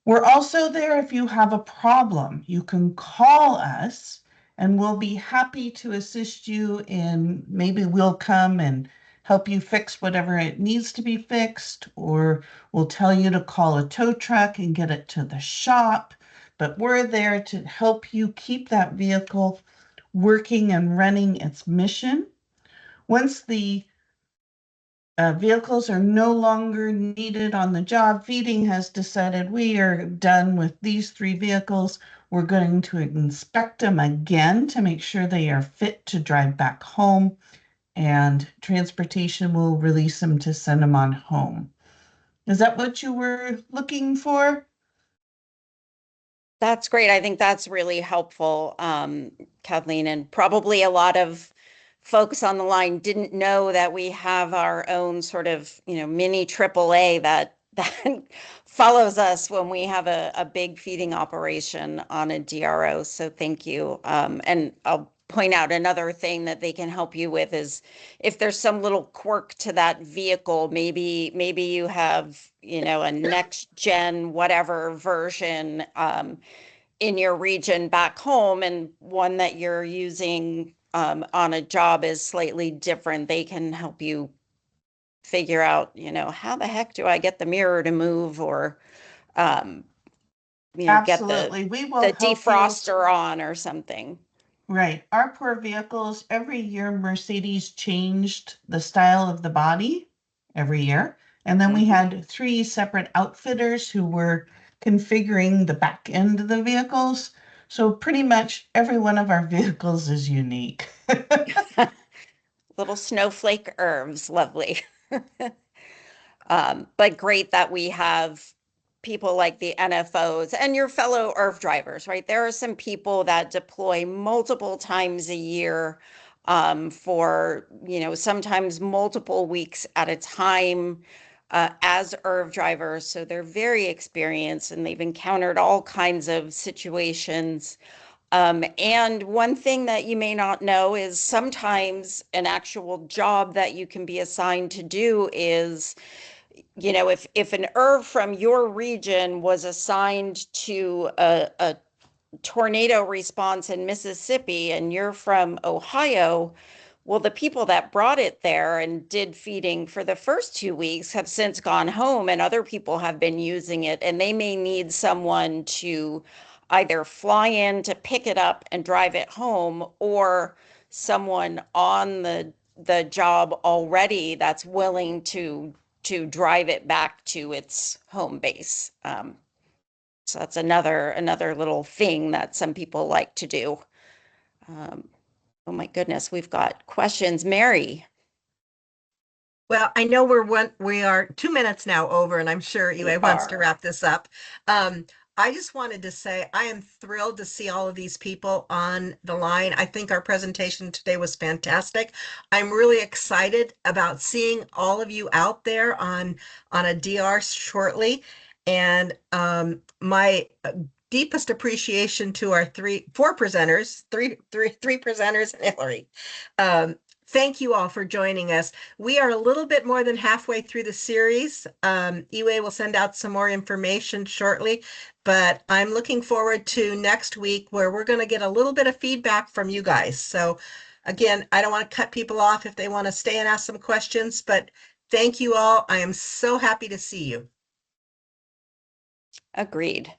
We're also there if you have a problem. You can call us and we'll be happy to assist you in, maybe we'll come and help you fix whatever it needs to be fixed, or we'll tell you to call a tow truck and get it to the shop. But we're there to help you keep that vehicle working and running its mission. Once the vehicles are no longer needed on the job, Feeding has decided we are done with these 3 vehicles. We're going to inspect them again to make sure they are fit to drive back home, and transportation will release them to send them on home. Is that what you were looking for? That's great. I think that's really helpful, Kathleen, and probably a lot of folks on the line didn't know that we have our own sort of, mini AAA that follows us when we have a big feeding operation on a DRO. So thank you. And I'll point out another thing that they can help you with is if there's some little quirk to that vehicle, maybe you have, a next gen whatever version in your region back home, and one that you're using on a job is slightly different. They can help you figure out, how the heck do I get the mirror to move, or get Absolutely. We will the help you. defroster on or something. Right. Our poor vehicles, every year Mercedes changed the style of the body every year. And then we had 3 separate outfitters who were configuring the back end of the vehicles. So pretty much every one of our vehicles is unique. Little snowflake Irvs, lovely. But great that we have people like the NFOs and your fellow IRF drivers, right? There are some people that deploy multiple times a year for, sometimes multiple weeks at a time as IRF drivers. So they're very experienced and they've encountered all kinds of situations. And one thing that you may not know is sometimes an actual job that you can be assigned to do is, if an IRF from your region was assigned to a tornado response in Mississippi and you're from Ohio, well, the people that brought it there and did feeding for the first 2 weeks have since gone home, and other people have been using it, and they may need someone to either fly in to pick it up and drive it home, or someone on the job already that's willing to drive it back to its home base. So that's another little thing that some people like to do. Oh my goodness, we've got questions. Mary. Well, I know we are 2 minutes now over, and I'm sure Yue wants to wrap this up. I just wanted to say I am thrilled to see all of these people on the line. I think our presentation today was fantastic. I'm really excited about seeing all of you out there on a DR shortly. And my deepest appreciation to our 4 presenters, three presenters and Hillary. Thank you all for joining us. We are a little bit more than halfway through the series. Yue will send out some more information shortly, but I'm looking forward to next week where we're going to get a little bit of feedback from you guys. So again, I don't want to cut people off if they want to stay and ask some questions, but thank you all. I am so happy to see you. Agreed.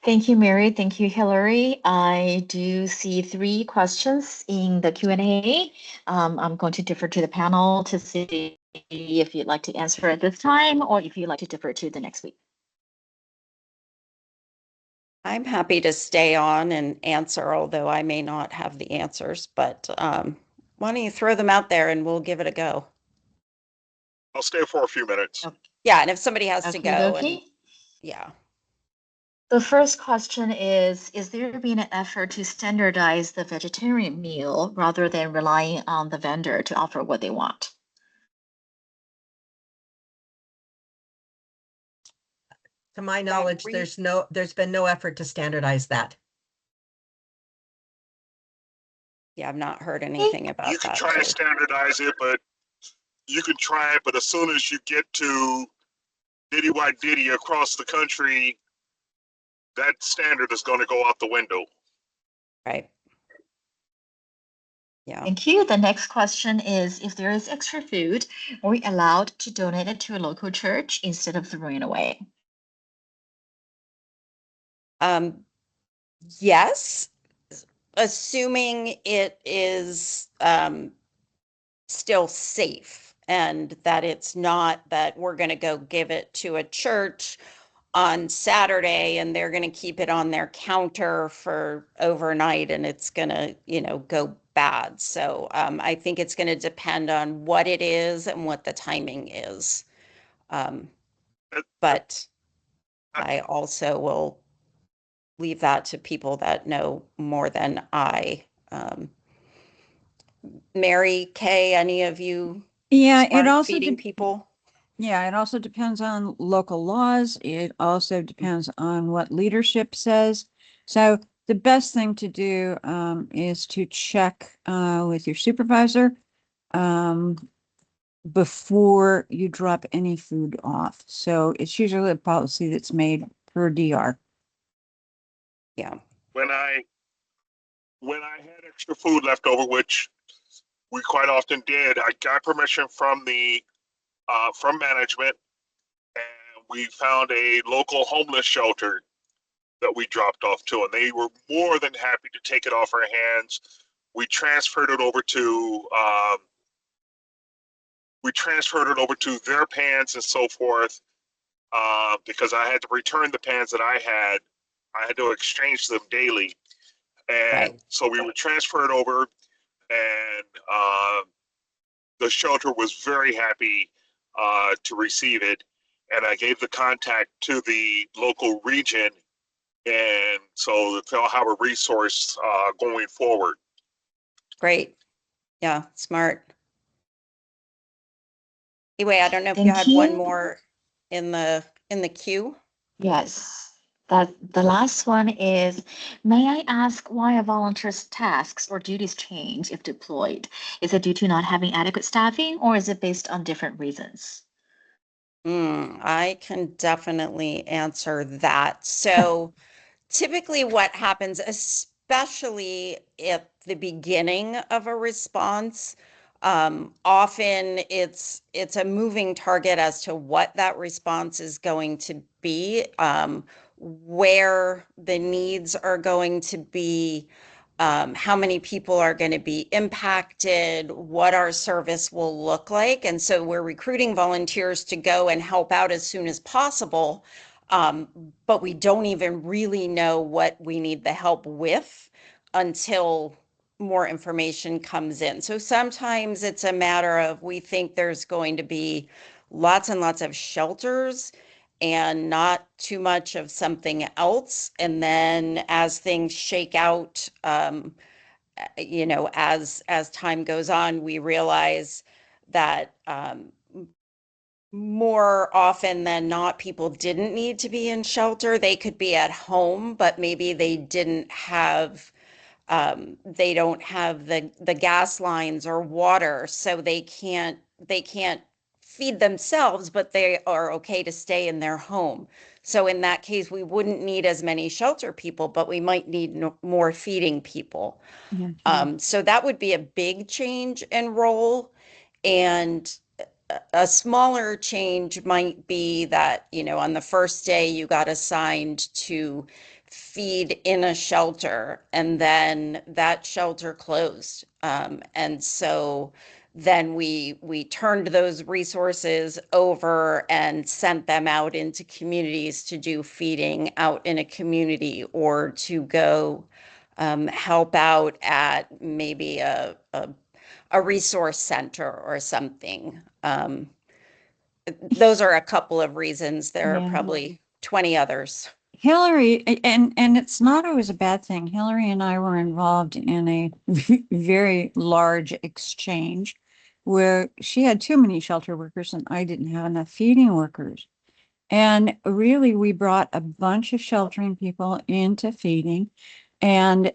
Thank you, Mary. Thank you, Hillary. I do see 3 questions in the Q&A. I'm going to defer to the panel to see if you'd like to answer at this time or if you'd like to defer to the next week. I'm happy to stay on and answer, although I may not have the answers, but why don't you throw them out there and we'll give it a go. I'll stay for a few minutes. Yeah, and if somebody has to go, Okay. and yeah. The first question is there been an effort to standardize the vegetarian meal rather than relying on the vendor to offer what they want? To my knowledge, there's been no effort to standardize that. Yeah, I've not heard anything about that. You can try to standardize it, but as soon as you get to Diddy White Diddy across the country, that standard is going to go out the window. Right. Yeah. Thank you. The next question is, if there is extra food, are we allowed to donate it to a local church instead of throwing it away? Yes, assuming it is still safe and that it's not that we're going to go give it to a church on Saturday and they're going to keep it on their counter for overnight and it's going to, go bad. So I think it's going to depend on what it is and what the timing is. But I also will leave that to people that know more than I. Mary Kay, any of you Yeah, it smart also feeding people? yeah, it also depends on local laws. It also depends on what leadership says. So the best thing to do is to check with your supervisor before you drop any food off. So it's usually a policy that's made per DR. Yeah. When I had extra food left over, which we quite often did, I got permission from from management, and we found a local homeless shelter that we dropped off to, and they were more than happy to take it off our hands. We transferred it over to their pans and so forth, because I had to return the pans that I had. I had to exchange them daily, and Right. so we would transfer it over, and the shelter was very happy to receive it, and I gave the contact to the local region, and so they'll have a resource going forward. Great. Yeah, smart. Anyway, I don't know if you Thank had one you. more in the queue. Yes. That the last one is, may I ask why a volunteer's tasks or duties change if deployed? Is it due to not having adequate staffing or is it based on different reasons? I can definitely answer that. So typically what happens, especially at the beginning of a response, often it's a moving target as to what that response is going to be, where the needs are going to be, how many people are going to be impacted, what our service will look like. And so we're recruiting volunteers to go and help out as soon as possible. But we don't even really know what we need the help with until more information comes in. So sometimes it's a matter of we think there's going to be lots and lots of shelters and not too much of something else. And then as things shake out, as time goes on, we realize that more often than not, people didn't need to be in shelter. They could be at home, but maybe they don't have the gas lines or water, so they can't feed themselves, but they are okay to stay in their home. So in that case, we wouldn't need as many shelter people, but we might need more feeding people. Yeah. So that would be a big change in role. And a smaller change might be that, on the first day you got assigned to feed in a shelter and then that shelter closed. And so then we turned those resources over and sent them out into communities to do feeding out in a community or to go help out at maybe a resource center or something. Those are a couple of reasons. There are Yeah. probably 20 others. Hillary, and it's not always a bad thing. Hillary and I were involved in a very large exchange where she had too many shelter workers and I didn't have enough feeding workers. And really, we brought a bunch of sheltering people into feeding, and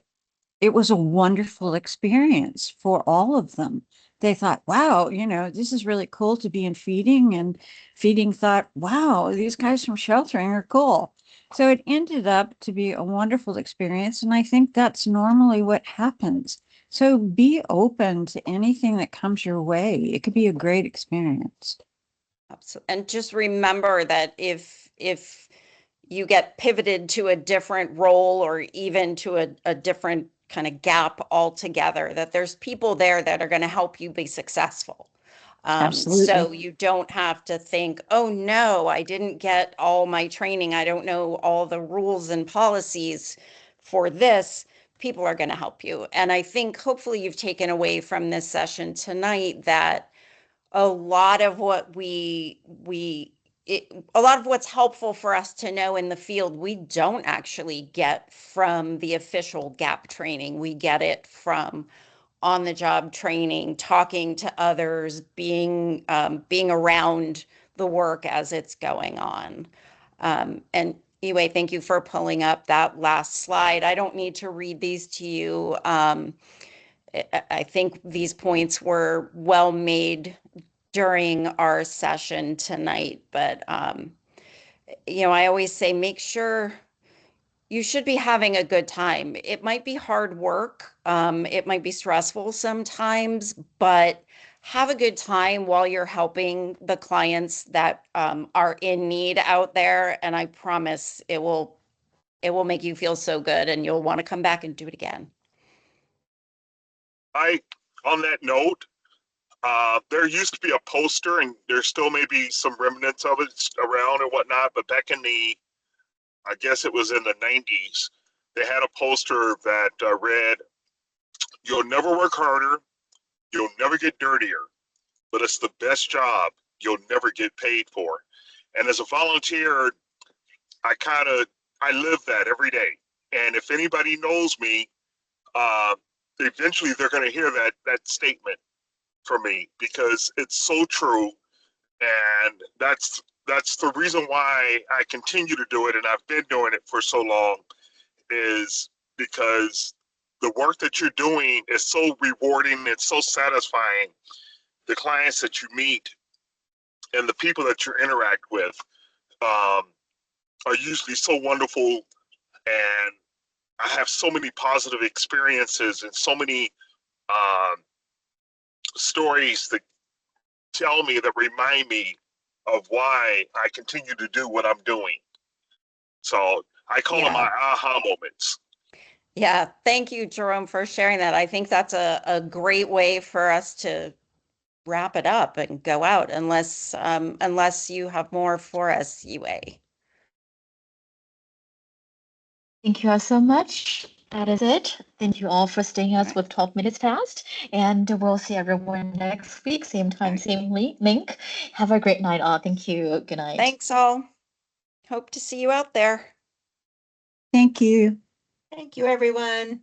it was a wonderful experience for all of them. They thought, wow, this is really cool to be in feeding. And feeding thought, wow, these guys from sheltering are cool. So it ended up to be a wonderful experience. And I think that's normally what happens. So be open to anything that comes your way. It could be a great experience. And just remember that if you get pivoted to a different role or even to a different kind of gap altogether, that there's people there that are going to help you be successful. Absolutely. So you don't have to think, oh no, I didn't get all my training. I don't know all the rules and policies for this. People are going to help you. And I think hopefully you've taken away from this session tonight that a lot of what a lot of what's helpful for us to know in the field, we don't actually get from the official GAP training. We get it from on-the-job training, talking to others, being around the work as it's going on. And anyway, thank you for pulling up that last slide. I don't need to read these to you. I think these points were well made during our session tonight, but I always say make sure you should be having a good time. It might be hard work. It might be stressful sometimes, but have a good time while you're helping the clients that are in need out there. And I promise it will make you feel so good and you'll want to come back and do it again. On that note, there used to be a poster, and there still may be some remnants of it around and whatnot, but back in I guess it was in the 90s, they had a poster that read, "You'll never work harder, you'll never get dirtier, but it's the best job you'll never get paid for." And as a volunteer, I live that every day. And if anybody knows me, eventually they're going to hear that statement from me, because it's so true. And that's the reason why I continue to do it, and I've been doing it for so long, is because the work that you're doing is so rewarding, it's so satisfying. The clients that you meet and the people that you interact with are usually so wonderful, and I have so many positive experiences and so many stories that tell me, that remind me of why I continue to do what I'm doing. So I call them my aha moments. Yeah, thank you, Jerome, for sharing that. I think that's a great way for us to wrap it up and go out, unless you have more for us, Yue. Thank you all so much. That is it. Thank you all for staying us with 12 minutes past. And we'll see everyone next week, same time, same link. Have a great night all. Thank you. Good night. Thanks all. Hope to see you out there. Thank you. Thank you, everyone.